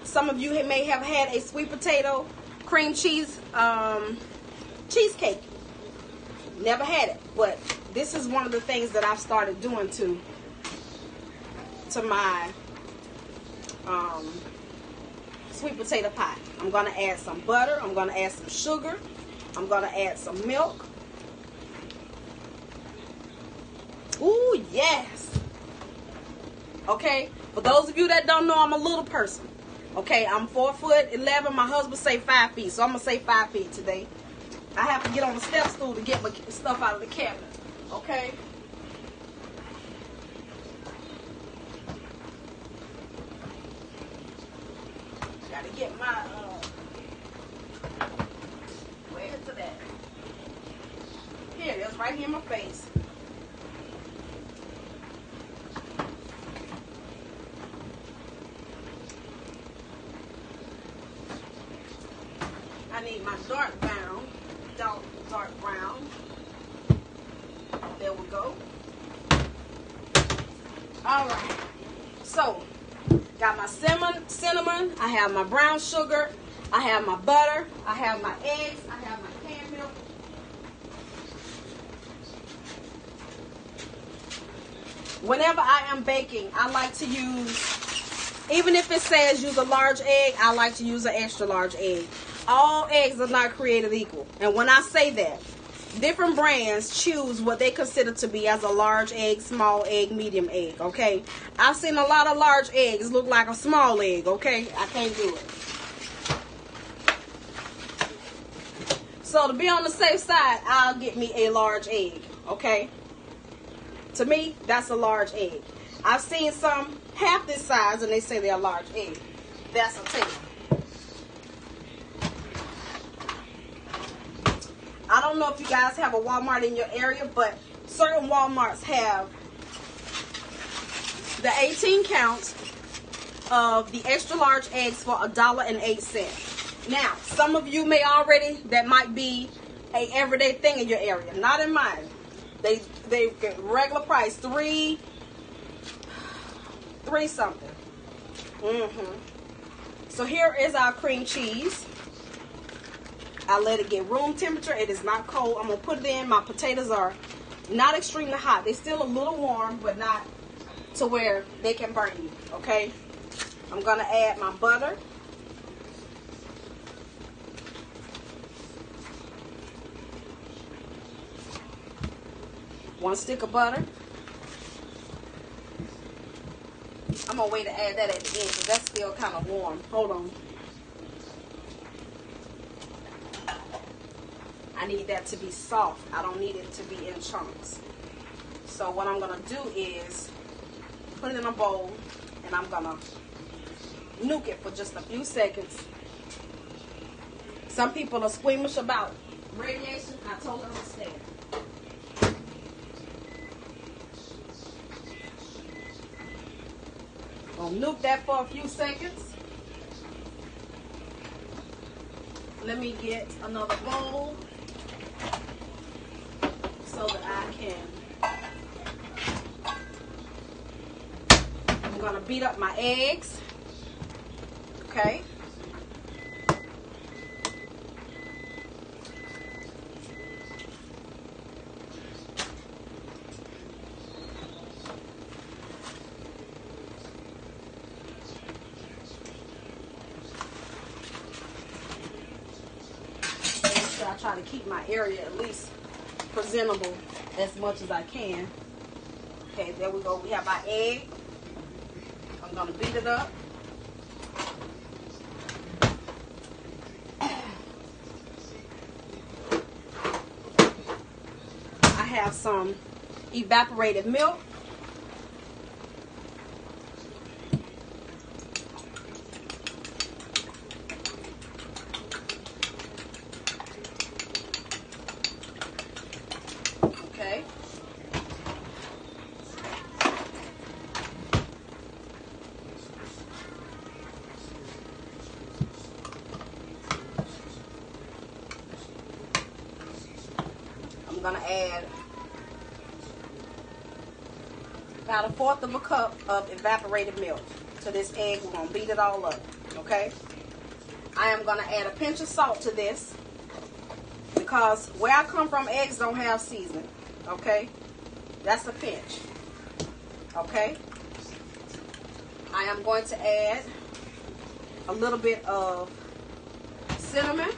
S1: some of you may have had a sweet potato cream cheese cheesecake. Never had it, but this is one of the things that I've started doing to my sweet potato pie. I'm going to add some butter. I'm going to add some sugar. I'm going to add some milk. Ooh, yes. Okay, for those of you that don't know, I'm a little person. Okay, I'm 4'11". My husband say 5 feet, so I'm gonna say 5 feet today. I have to get on the step stool to get my stuff out of the cabinet. Okay. Gotta get my where is it at? Here it is, right here in my face. I need my dark brown. There we go. All right. So, got my cinnamon. I have my brown sugar. I have my butter. I have my eggs. I have my canned milk. Whenever I am baking, I like to use, even if it says use a large egg, I like to use an extra large egg. All eggs are not created equal. And when I say that, different brands choose what they consider to be as a large egg, small egg, medium egg, okay? I've seen a lot of large eggs look like a small egg, okay? I can't do it. So to be on the safe side, I'll get me a large egg, okay? To me, that's a large egg. I've seen some half this size and they say they're a large egg. That's a taste. I don't know if you guys have a Walmart in your area, but certain Walmarts have the 18 counts of the extra large eggs for $1.08. Now, some of you may already, that might be a everyday thing in your area. Not in mine. They get regular price, three something. So here is our cream cheese. I let it get room temperature. It is not cold. I'm going to put it in. My potatoes are not extremely hot. They're still a little warm, but not to where they can burn you, okay? I'm going to add my butter. One stick of butter. I'm going to wait to add that at the end because that's still kind of warm. Hold on. I need that to be soft. I don't need it to be in chunks. So what I'm going to do is put it in a bowl and I'm going to nuke it for just a few seconds. Some people are squeamish about radiation. I totally understand. I'll nuke that for a few seconds. Let me get another bowl so that I can, I'm going to beat up my eggs, okay? to keep my area at least presentable as much as I can. Okay, there we go. We have our egg. I'm going to beat it up. I have some evaporated milk. Okay. I'm going to add about 1/4 of a cup of evaporated milk to this egg. We're going to beat it all up, okay? I am going to add a pinch of salt to this because where I come from, eggs don't have seasoning, okay? That's a pinch, okay? I am going to add a little bit of cinnamon.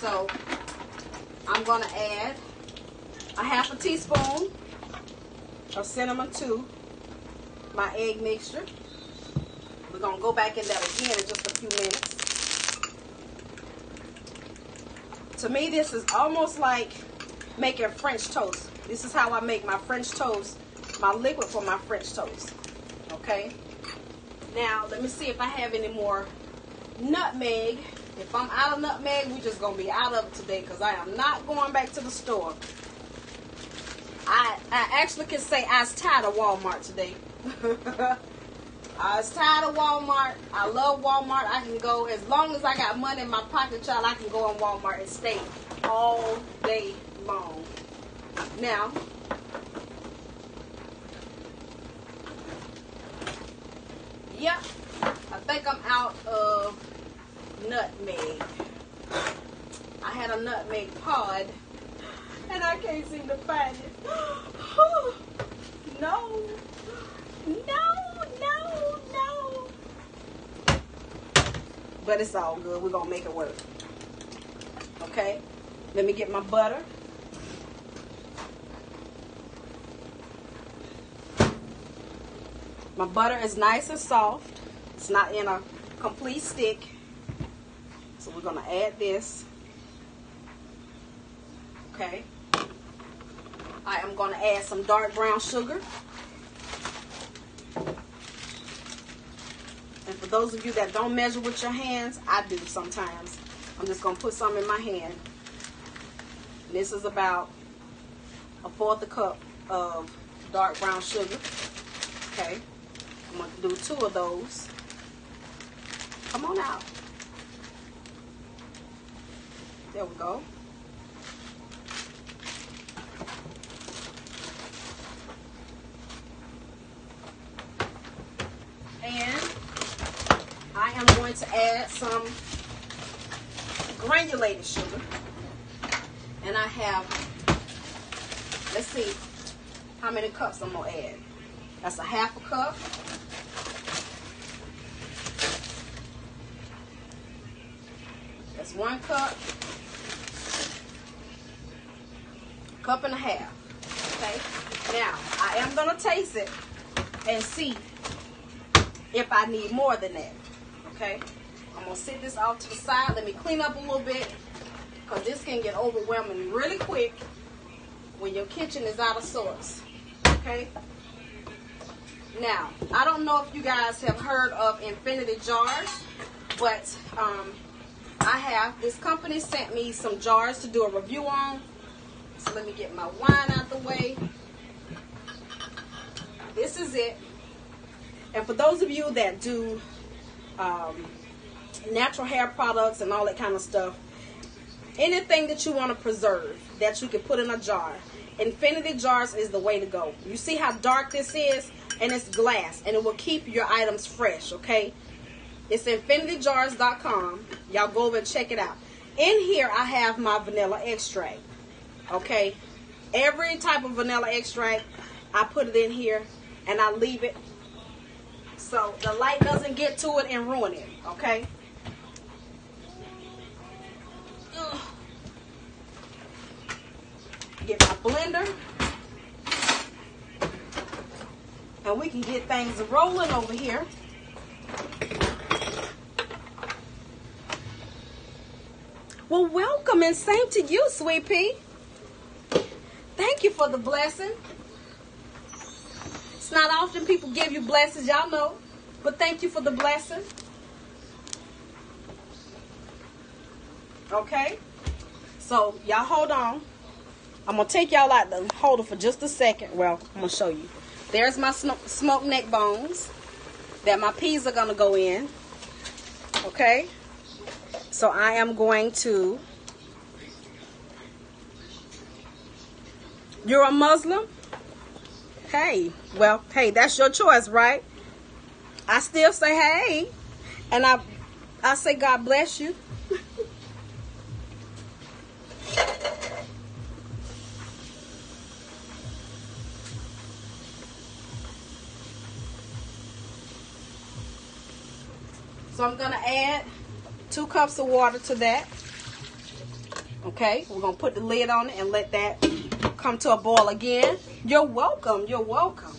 S1: So I'm going to add a 1/2 teaspoon of cinnamon to my egg mixture. We're going to go back in that again in just a few minutes. To me, this is almost like making French toast. This is how I make my French toast, my liquid for my French toast. Okay? Now, let me see if I have any more nutmeg. If I'm out of nutmeg, we're just going to be out of it today because I am not going back to the store. I actually can say I was tired of Walmart today. I was tired of Walmart. I love Walmart. I can go, as long as I got money in my pocket, child, I can go in Walmart and stay all day long. Now, yep, I think I'm out of nutmeg. I had a nutmeg pod and I can't seem to find it. No. But it's all good. We're going to make it work. Okay. Let me get my butter. My butter is nice and soft. It's not in a complete stick. So we're going to add this. Okay. I am going to add some dark brown sugar. And for those of you that don't measure with your hands, I do sometimes. I'm just going to put some in my hand. This is about 1/4 cup of dark brown sugar. Okay. I'm going to do 2 of those. Come on out. There we go. And I am going to add some granulated sugar. And I have, let's see how many cups I'm going to add. That's 1/2 cup. That's 1 cup. 1.5 cups. Okay. Now, I am going to taste it and see if I need more than that. Okay. I'm going to sit this off to the side. Let me clean up a little bit because this can get overwhelming really quick when your kitchen is out of sorts. Okay. Now, I don't know if you guys have heard of infinity jars, but I have. This company sent me some jars to do a review on. So let me get my wine out the way. This is it. And for those of you that do natural hair products and all that kind of stuff, anything that you want to preserve that you can put in a jar, infinity jars is the way to go. You see how dark this is? And it's glass, and it will keep your items fresh, okay? It's infinityjars.com. Y'all go over and check it out. In here, I have my vanilla extract, okay? Every type of vanilla extract, I put it in here, and I leave it so the light doesn't get to it and ruin it, okay? get my blender. And we can get things rolling over here. Well, welcome and same to you, Sweet Pea. Thank you for the blessing. It's not often people give you blessings, y'all know. But thank you for the blessing. Okay? So, y'all hold on. I'm going to take y'all out the holder for just a second. Well, I'm going to show you. There's my smoked neck bones that my peas are going to go in. Okay? So, I am going to... You're a Muslim? Hey. Well, hey, that's your choice, right? I still say hey. And I say God bless you. So I'm going to add 2 cups of water to that. Okay, we're going to put the lid on it and let that come to a boil again. You're welcome. You're welcome.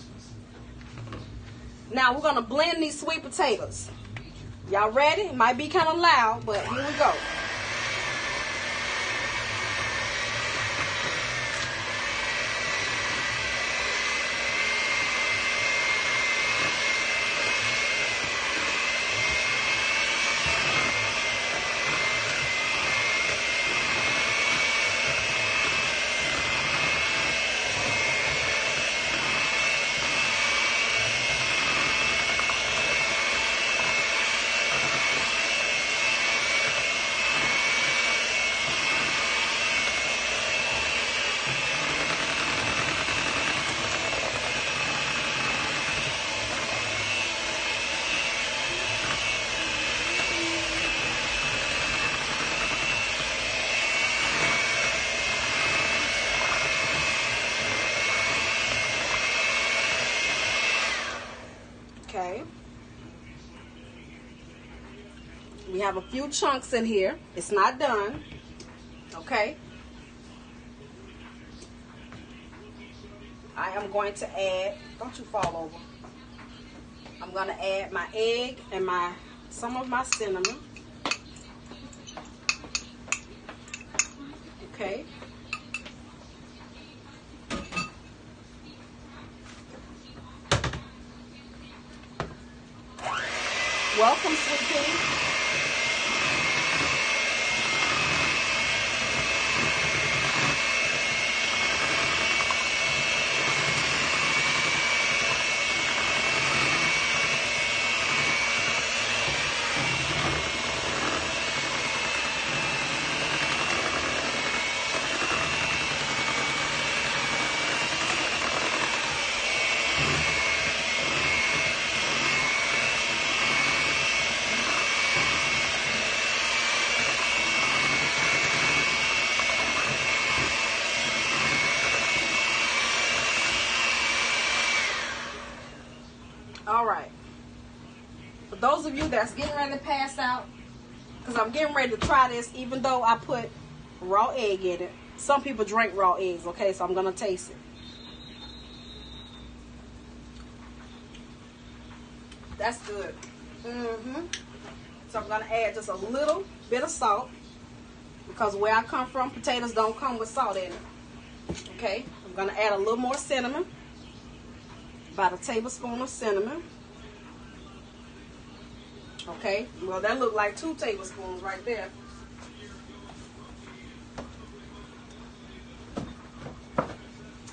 S1: Now we're going to blend these sweet potatoes. Y'all ready? It might be kind of loud, but here we go. Okay. We have a few chunks in here. It's not done. Okay. I am going to add, don't you fall over. I'm going to add my egg and some of my cinnamon. Okay. Welcome, Sweet Pea. All right. For those of you that's getting ready to pass out, because I'm getting ready to try this, even though I put raw egg in it. Some people drink raw eggs, okay? So I'm going to taste it. That's good. So I'm going to add just a little bit of salt, because where I come from, potatoes don't come with salt in it. Okay? I'm going to add a little more cinnamon. About a tablespoon of cinnamon. Okay, well that looked like 2 tablespoons right there.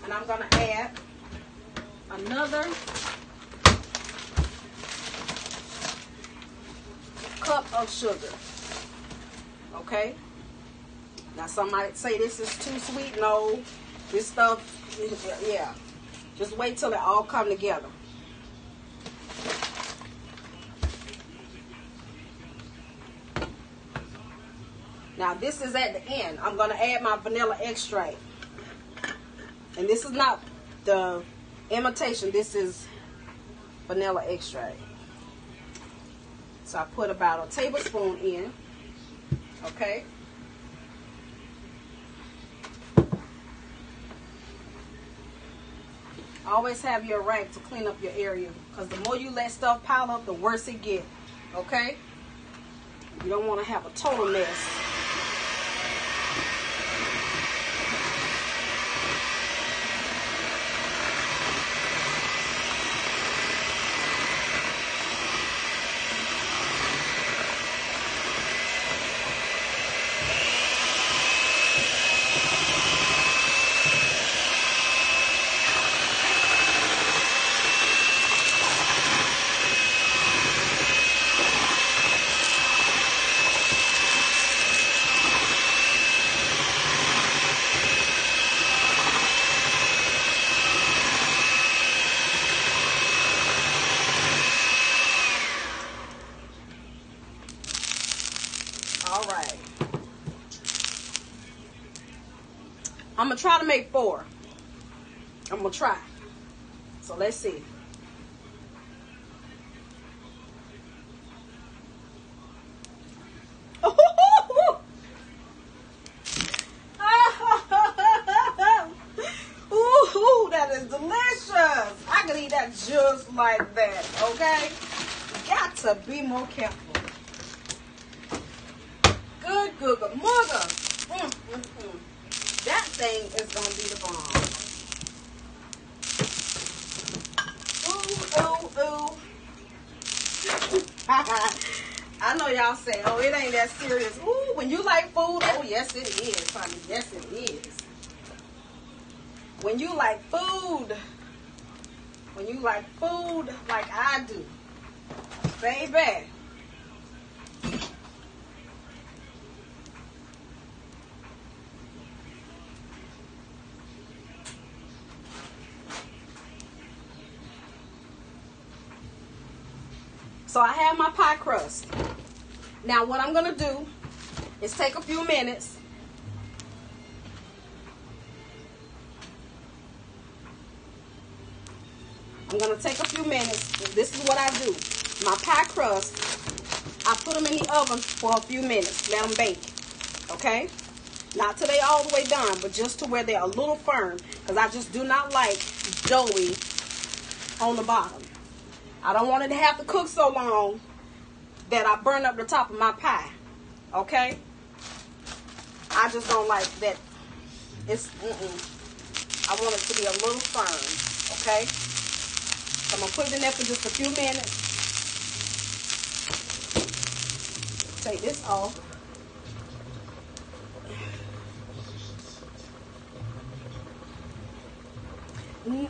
S1: And I'm going to add another cup of sugar. Okay, now some might say this is too sweet. No, this stuff, yeah. Just wait till it all come together. Now this is at the end. I'm going to add my vanilla extract. And this is not the imitation. This is vanilla extract. So I put about a tablespoon in. Okay. Always have your rag to clean up your area, because the more you let stuff pile up, the worse it gets. Okay? You don't want to have a total mess. I'm going to try to make 4. I'm going to try. So let's see. Ooh, that is delicious. I could eat that just like that, okay? Got to be more careful. Good mugger. That thing is going to be the bomb. Ooh. I know y'all say, oh, it ain't that serious. Ooh, when you like food, oh, yes, it is, honey. Yes, it is. When you like food like I do, baby. So I have my pie crust. Now what I'm going to do is take a few minutes. I'm going to take a few minutes. This is what I do. My pie crust, I put them in the oven for a few minutes. Let them bake. Okay? Not till they all the way done, but just to where they're a little firm. Because I just do not like doughy on the bottom. I don't want it to have to cook so long that I burn up the top of my pie. Okay? I just don't like that. It's, I want it to be a little firm. Okay? So I'm going to put it in there for just a few minutes. Take this off.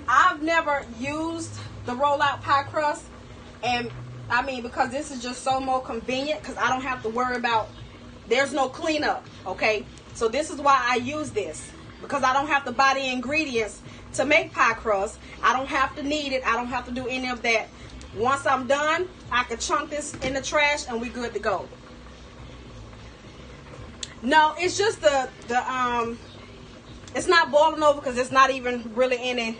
S1: I've never used the roll-out pie crust, and I mean, because this is just so more convenient, because I don't have to worry about, there's no cleanup, okay? So this is why I use this, because I don't have to buy the ingredients to make pie crust. I don't have to knead it. I don't have to do any of that. Once I'm done, I can chunk this in the trash and we're good to go. No, it's just it's not boiling over, because it's not even really any,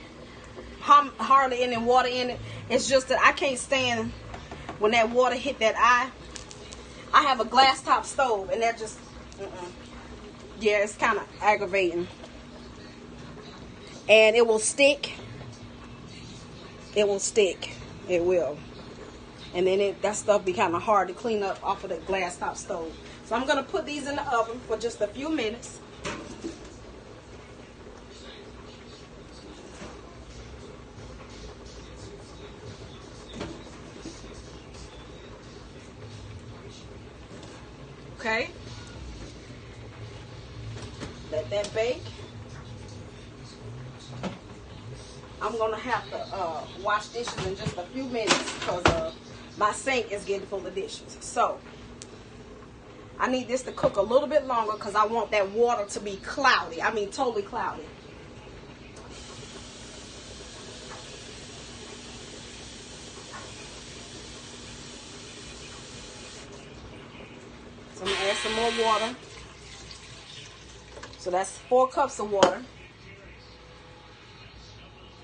S1: hardly any water in it. It's just that I can't stand when that water hit that eye. I have a glass top stove, and that just, yeah, it's kind of aggravating. And it will stick. It will stick. It will. And then that stuff be kind of hard to clean up off of the glass top stove. So I'm going to put these in the oven for just a few minutes. Okay, let that bake. I'm gonna have to wash dishes in just a few minutes, because my sink is getting full of dishes. So I need this to cook a little bit longer, because I want that water to be cloudy. I mean, totally cloudy. So I'm going to add some more water. So that's 4 cups of water.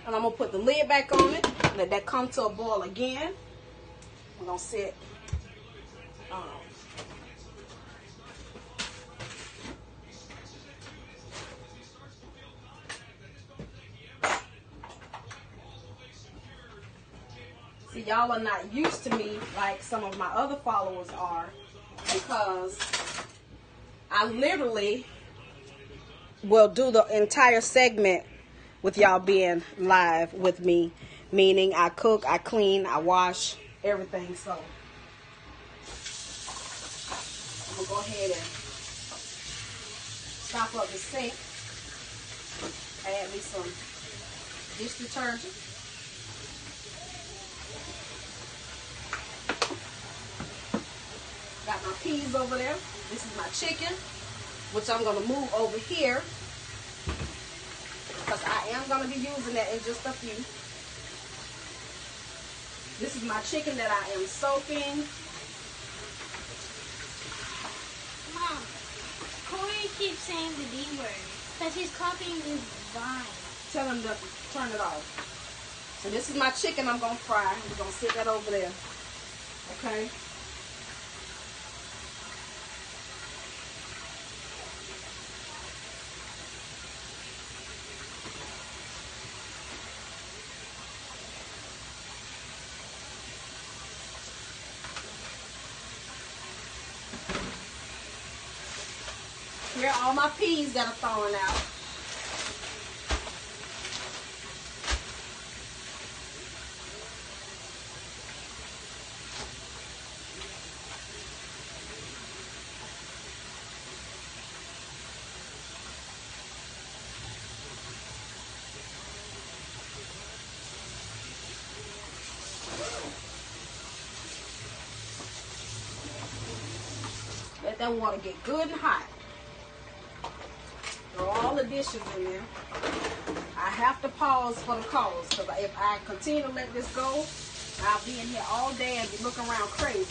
S1: And I'm going to put the lid back on it. Let that come to a boil again. I'm going to sit. See, y'all are not used to me like some of my other followers are, because I literally will do the entire segment with y'all being live with me, meaning I cook, I clean, I wash, everything. So I'm gonna go ahead and stop up the sink, add me some dish detergent. Got my peas over there. This is my chicken, which I'm gonna move over here because I am gonna be using that in just a few. This is my chicken that I am soaking.
S2: Mom, Corey keeps saying the D word because he's copying his vine.
S1: Tell him to turn it off. So this is my chicken I'm gonna fry. We're gonna sit that over there. Okay. Here are all my peas that are thawing out. Let that water get good and hot. Throw all the dishes in there. I have to pause for the calls because if I continue to let this go, I'll be in here all day and be looking around crazy.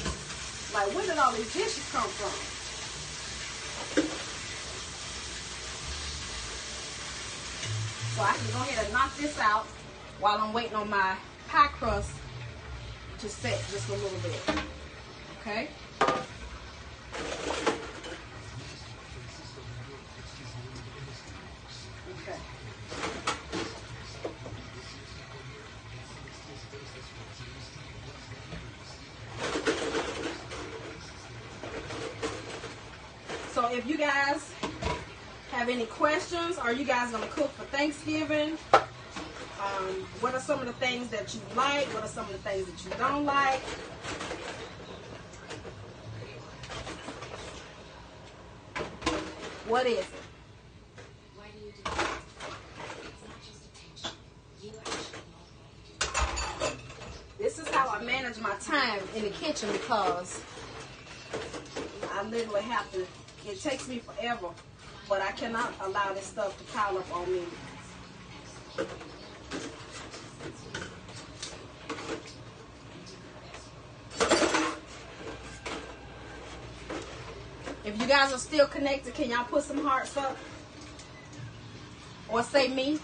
S1: Like, where did all these dishes come from? So I can go ahead and knock this out while I'm waiting on my pie crust to set just a little bit. Okay? Okay. So if you guys have any questions, are you guys going to cook for Thanksgiving? What are some of the things that you like? What are some of the things that you don't like? What is it?
S3: Why do you do that? It's not just attention. You actually know what you do.
S1: This is how I manage my time in the kitchen because I literally have to, it takes me forever, but I cannot allow this stuff to pile up on me. If you guys are still connected, can y'all put some hearts up? Or say me?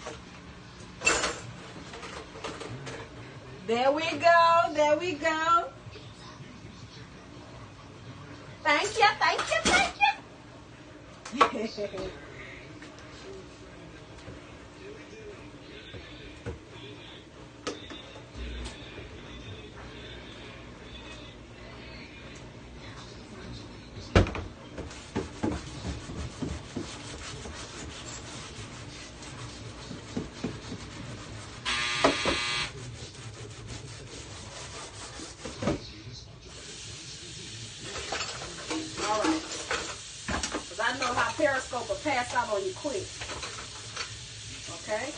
S1: There we go. There we go. Thank you. Thank you. Thank you. All right. Because I know how Periscope will pass out on you quick. Okay?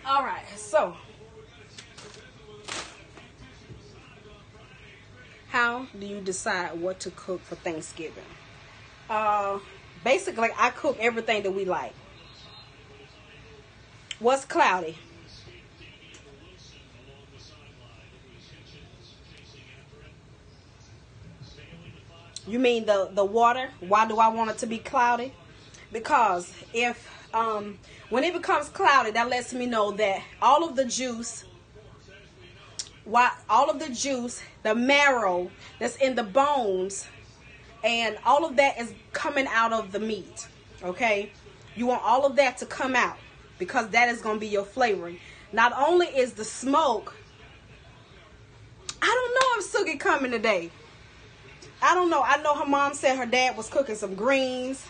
S1: All right, so how do you decide what to cook for Thanksgiving? Basically, I cook everything that we like. What's cloudy? You mean the water? Why do I want it to be cloudy? Because if when it becomes cloudy, that lets me know that all of the juice, the marrow that's in the bones, and all of that is coming out of the meat. Okay, you want all of that to come out because that is going to be your flavoring. Not only is the smoke, I don't know if Sugi coming today. I don't know. I know her mom said her dad was cooking some greens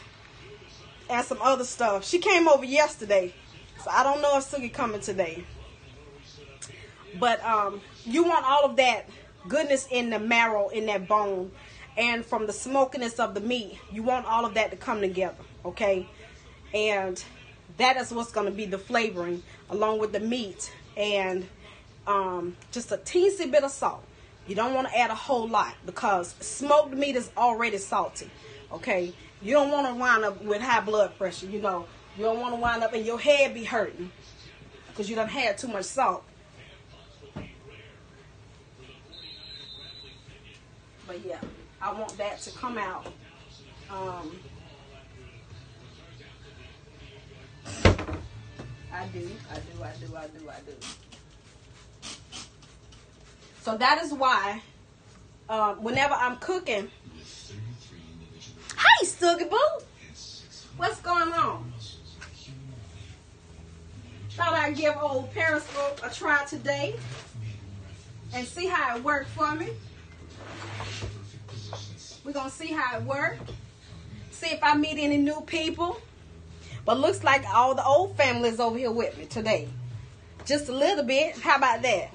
S1: and some other stuff. She came over yesterday, so I don't know if Sugi coming today. But you want all of that goodness in the marrow, in that bone, and from the smokiness of the meat. You want all of that to come together, okay? And that is what's going to be the flavoring along with the meat, and just a teensy bit of salt. You don't want to add a whole lot because smoked meat is already salty, okay? You don't want to wind up with high blood pressure, you know. You don't want to wind up and your head be hurting because you done had too much salt. But yeah, I want that to come out. I do. So that is why whenever I'm cooking, hey, Stuggy Boo, what's going on? Thought I'd give old Periscope a try today and see how it worked for me. We're going to see how it worked. See if I meet any new people. But looks like all the old family is over here with me today. Just a little bit. How about that?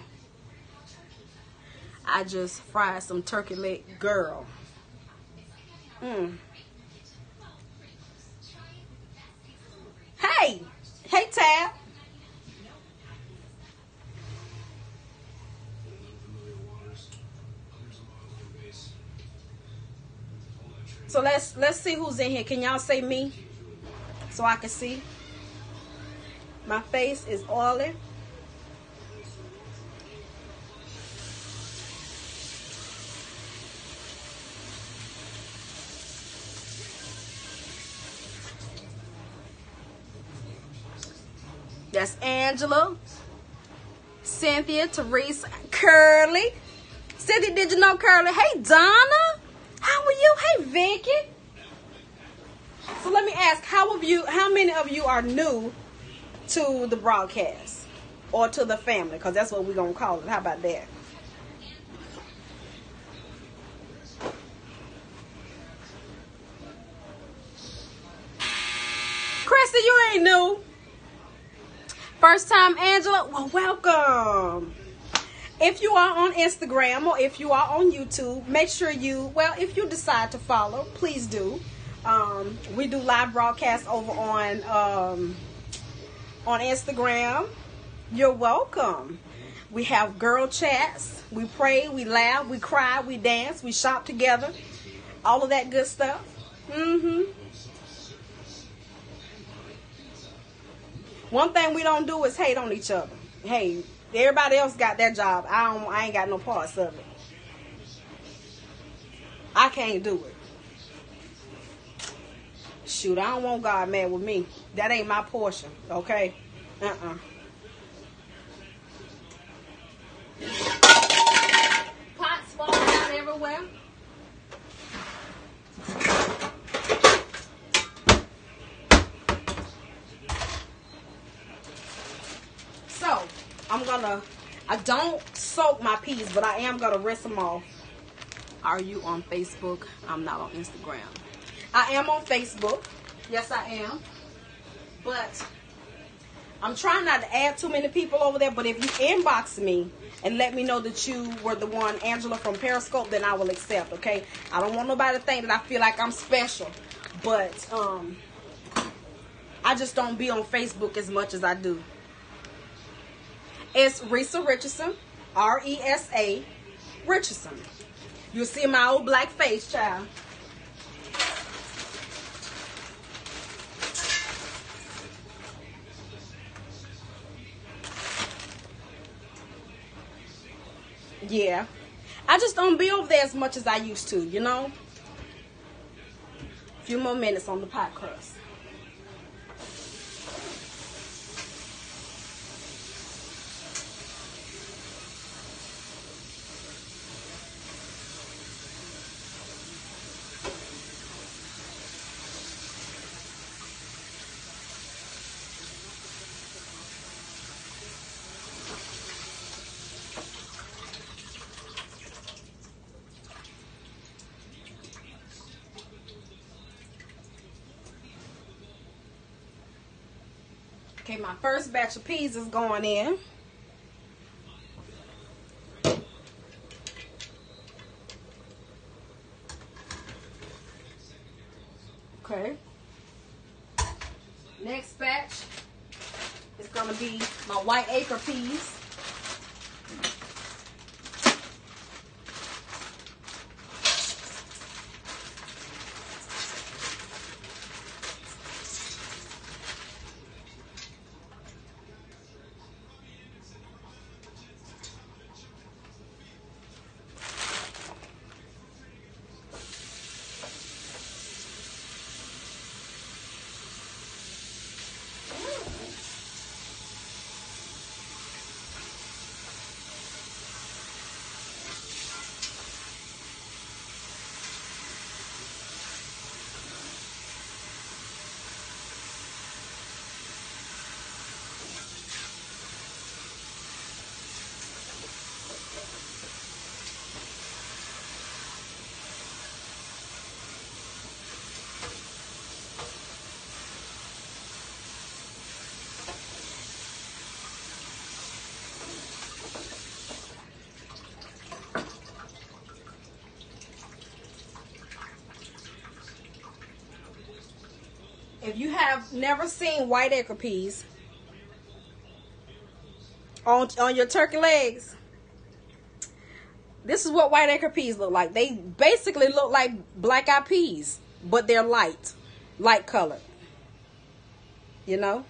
S1: I just fried some turkey leg, girl. Hey! Hey, Tab. So let's see who's in here. Can y'all say me so I can see? My face is oily. That's Angela, Cynthia, Teresa, Curly. Cynthia, did you know Curly? Hey, Donna. How are you? Hey, Vicky. So let me ask, how many of you are new to the broadcast or to the family? Because that's what we're going to call it. How about that? Christy, you ain't new. First time, Angela? Well, welcome. If you are on Instagram or if you are on YouTube, make sure if you decide to follow, please do. We do live broadcasts over on Instagram. You're welcome. We have girl chats. We pray, we laugh, we cry, we dance, we shop together. All of that good stuff. One thing we don't do is hate on each other. Hey, everybody else got their job. I ain't got no parts of it. I can't do it. Shoot, I don't want God mad with me. That ain't my portion, okay? Pots falling out everywhere. So, I don't soak my peas, but I am gonna rinse them off. Are you on Facebook? I'm not on Instagram. I am on Facebook. Yes, I am. But I'm trying not to add too many people over there. But if you inbox me and let me know that you were the one, Angela from Periscope, then I will accept, okay? I don't want nobody to think that I feel like I'm special. But I just don't be on Facebook as much as I do. It's Risa Richardson, R-E-S-A Richardson. You'll see my old black face, child. Yeah. I just don't be over there as much as I used to, you know? A few more minutes on the pie crust. Okay, my first batch of peas is going in. Okay. Next batch is going to be my white acre peas. If you have never seen white acre peas on your turkey legs, this is what white acre peas look like. They basically look like black-eyed peas, but they're light colored. You know?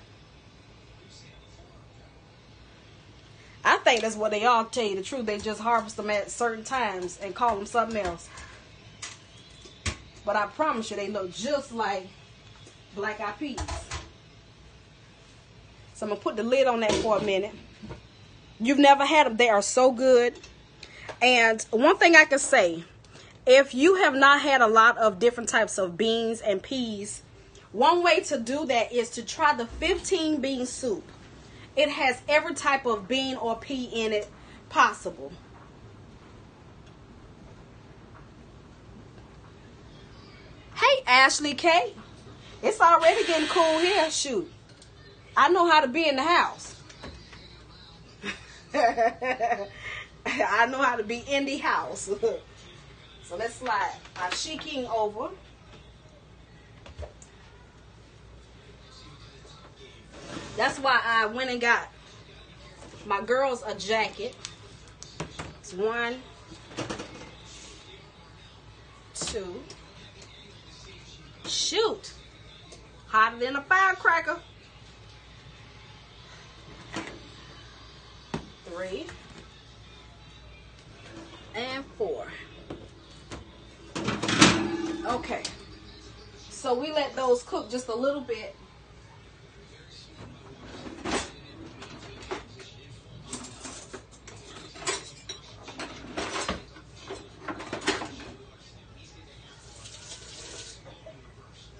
S1: I think that's what they are, to tell you the truth. They just harvest them at certain times and call them something else. But I promise you, they look just like black-eyed peas. So I'm going to put the lid on that for a minute. You've never had them. They are so good. And one thing I can say, if you have not had a lot of different types of beans and peas, one way to do that is to try the 15 bean soup. It has every type of bean or pea in it possible. Hey, Ashley K. It's already getting cool here. Shoot. I know how to be in the house. I know how to be in the house. So let's slide our Sheking over. That's why I went and got my girls a jacket. It's 1, 2. Shoot. Hotter than a firecracker. 3 and 4. Okay. So we let those cook just a little bit.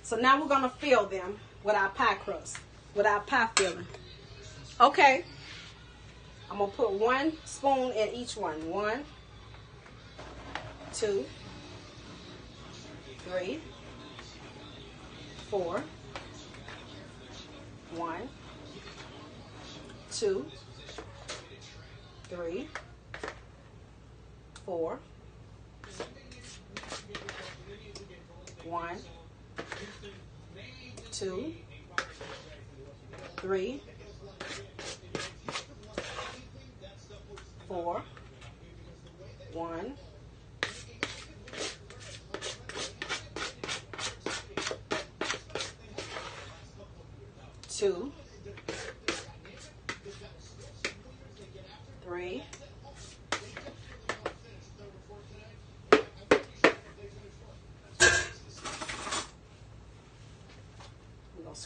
S1: So now we're going to fill them with our pie crust, with our pie filling. Okay. I'm going to put 1 spoon in each one. 1, 2, 3, 4. 1, 2, 3, 4. 1, 2, 3,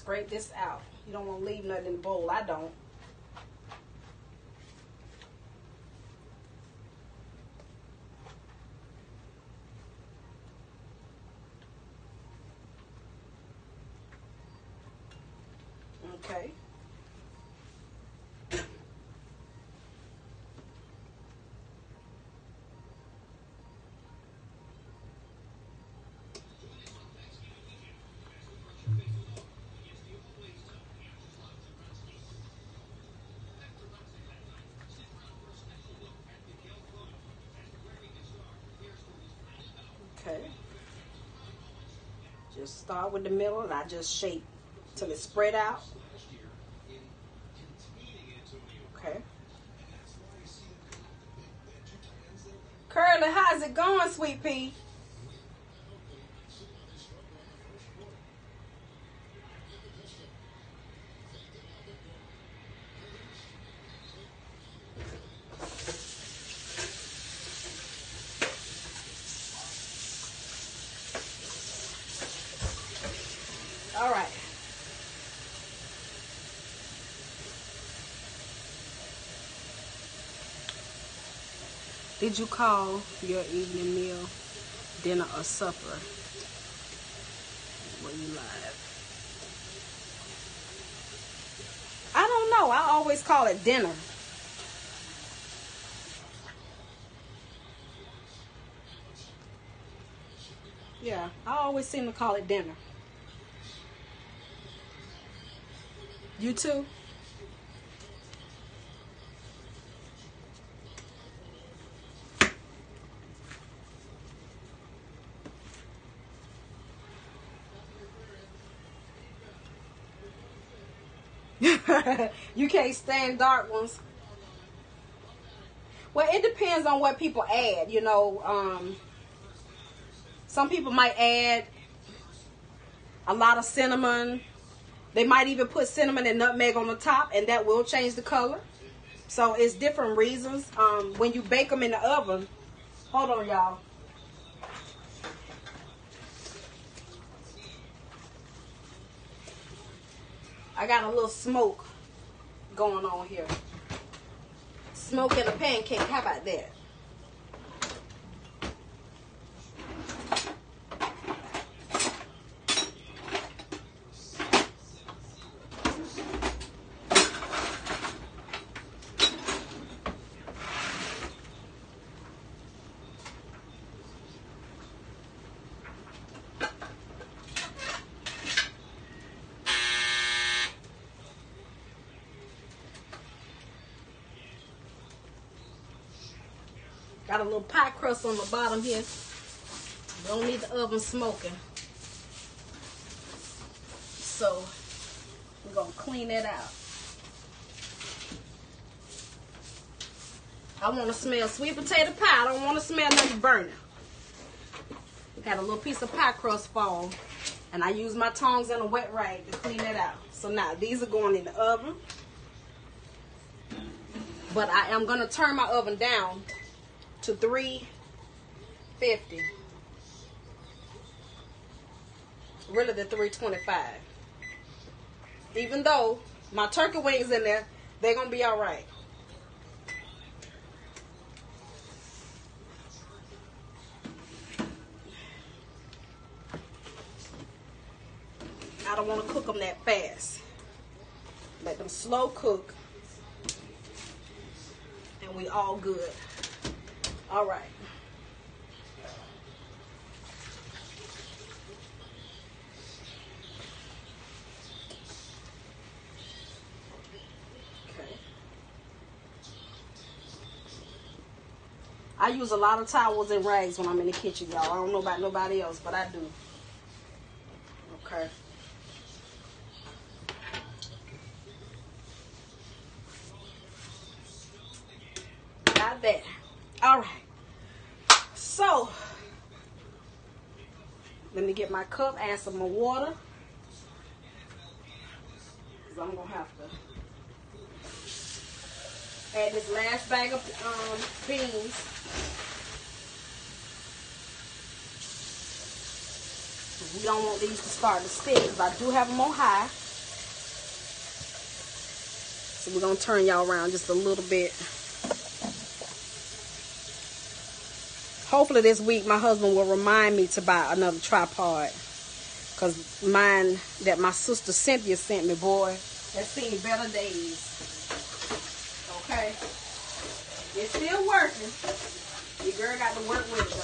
S1: scrape this out. You don't want to leave nothing in the bowl. I don't. Okay. Okay. Just start with the middle and I just shape till it spread out. Okay. Curly, how's it going, sweet pea? All right. Did you call your evening meal dinner or supper? Were you live? I don't know. I always call it dinner. Yeah, I always seem to call it dinner. You too? You can't stand dark ones. Well, it depends on what people add, you know. Some people might add a lot of cinnamon. They might even put cinnamon and nutmeg on the top, and that will change the color. So it's different reasons. When you bake them in the oven, hold on, y'all. I got a little smoke going on here. Smoke in a pancake. How about that? Got a little pie crust on the bottom here. Don't need the oven smoking. So we're going to clean that out. I want to smell sweet potato pie. I don't want to smell nothing burning. Got a little piece of pie crust fall. And I use my tongs and a wet rag to clean that out. So now these are going in the oven. But I am going to turn my oven down to 350. Really the 325. Even though my turkey wings in there, they're going to be all right. I don't want to cook them that fast. Let them slow cook. And we all good. All right. Okay. I use a lot of towels and rags when I'm in the kitchen, y'all. I don't know about nobody else, but I do. Okay. Got that. All right. So, let me get my cup, add some more water. Because I'm going to have to add this last bag of beans. We don't want these to start to stick because I do have them on high. So we're going to turn y'all around just a little bit. Hopefully this week my husband will remind me to buy another tripod. Because mine that my sister Cynthia sent me, boy, has seen better days. Okay? It's still working. Your girl got to work with it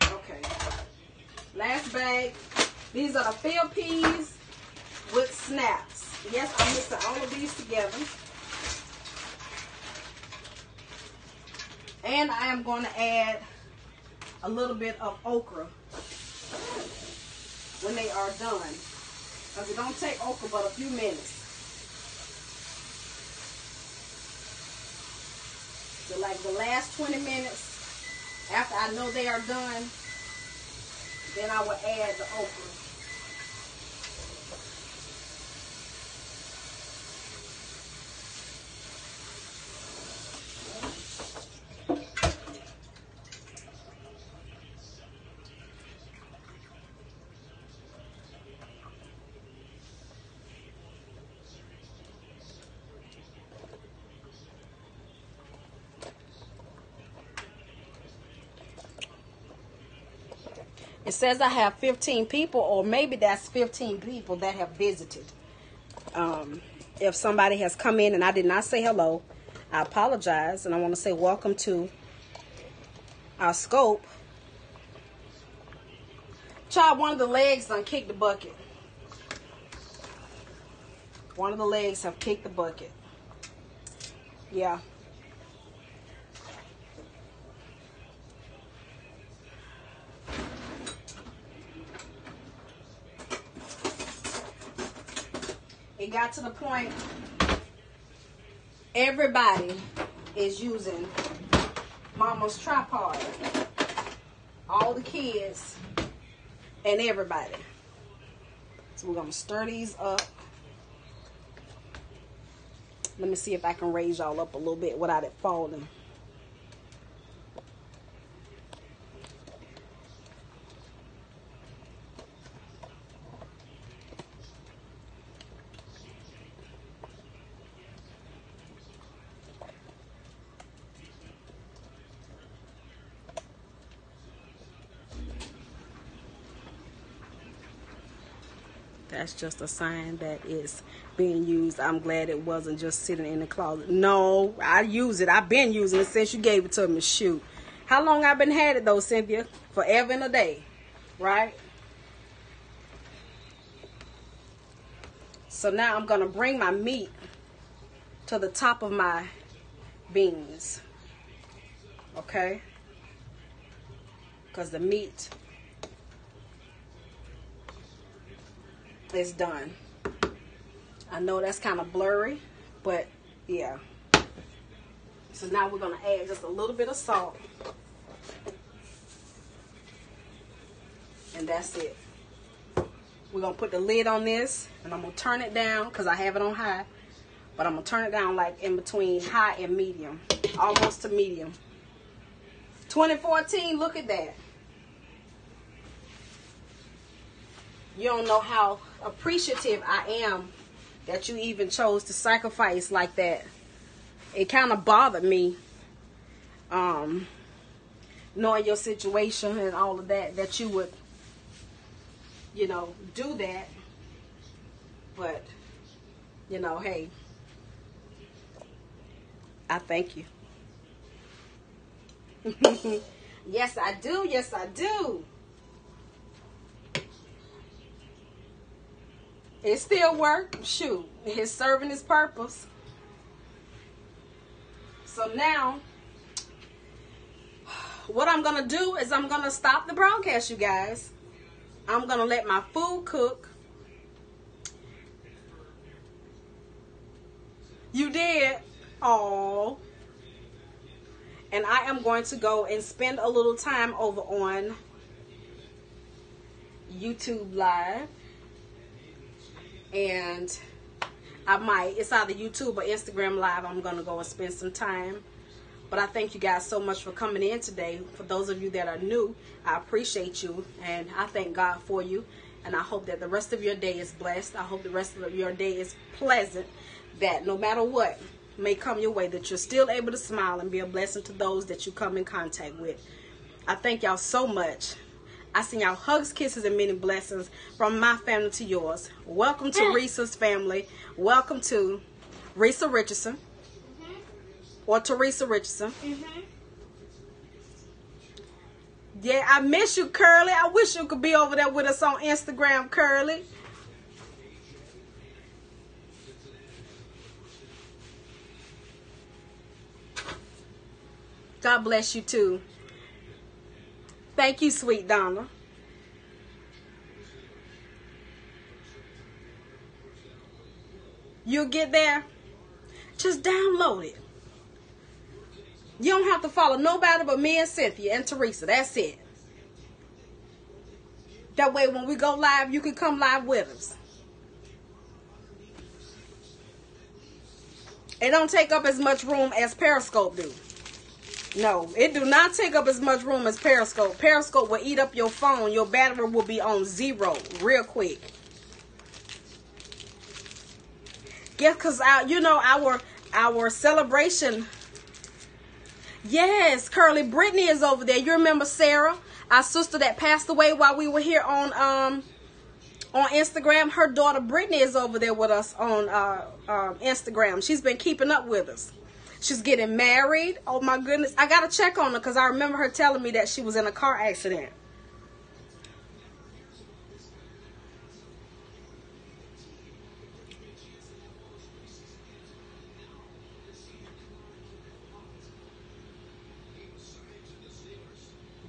S1: though. Okay. Last bag. These are the field peas with snaps. Yes, I'm mixing all of these together. And I am going to add a little bit of okra when they are done. Because it don't take okra but a few minutes. So like the last 20 minutes, after I know they are done, then I will add the okra. It says I have 15 people, or maybe that's 15 people that have visited. If somebody has come in and I did not say hello, I apologize. And I want to say welcome to our scope. Child, one of the legs done kicked the bucket. One of the legs have kicked the bucket. Yeah. It got to the point everybody is using mama's tripod. All the kids and everybody. So we're going to stir these up. Let me see if I can raise y'all up a little bit without it falling. That's just a sign that it's being used. I'm glad it wasn't just sitting in the closet. No, I use it. I've been using it since you gave it to me. Shoot. How long I've been had it though, Cynthia? Forever and a day. Right? So now I'm going to bring my meat to the top of my beans. Okay? Because the meat is done. I know that's kind of blurry, but yeah. So now we're going to add just a little bit of salt. And that's it. We're going to put the lid on this, and I'm going to turn it down because I have it on high. But I'm going to turn it down like in between high and medium. Almost to medium. 2014, look at that. You don't know how appreciative I am that you even chose to sacrifice like that. It kind of bothered me, knowing your situation and all of that, that you would, you know, do that. But, you know, hey, I thank you. Yes, I do. Yes, I do. It still works. Shoot, it's serving its purpose. So now, what I'm going to do is I'm going to stop the broadcast, you guys. I'm going to let my food cook. You did? Oh. And I am going to go and spend a little time over on YouTube Live. And I might, it's either YouTube or Instagram Live, I'm going to go and spend some time. But I thank you guys so much for coming in today. For those of you that are new, I appreciate you, and I thank God for you. And I hope that the rest of your day is blessed. I hope the rest of your day is pleasant, that no matter what may come your way, that you're still able to smile and be a blessing to those that you come in contact with. I thank y'all so much. I send y'all hugs, kisses, and many blessings from my family to yours. Welcome to Risa's family. Welcome to Risa Richardson. Or Teresa Richardson. Yeah, I miss you, Curly. I wish you could be over there with us on Instagram, Curly. God bless you too. Thank you, sweet Donna. You'll get there. Just download it. You don't have to follow nobody but me and Cynthia and Teresa. That's it. That way when we go live, you can come live with us. It don't take up as much room as Periscope do. No, it do not take up as much room as Periscope. Periscope will eat up your phone. Your battery will be on 0 real quick. Yeah, because our celebration. Yes, Curly. Brittany is over there. You remember Sarah, our sister that passed away while we were here on Instagram? Her daughter Brittany is over there with us on Instagram. She's been keeping up with us. She's getting married. Oh my goodness. I gotta check on her because I remember her telling me that she was in a car accident.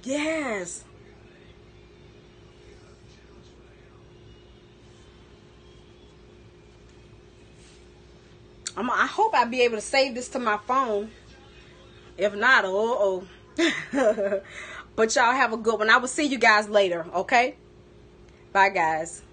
S1: Yes. I hope I'll be able to save this to my phone. If not, but y'all have a good one. I will see you guys later, okay? Bye, guys.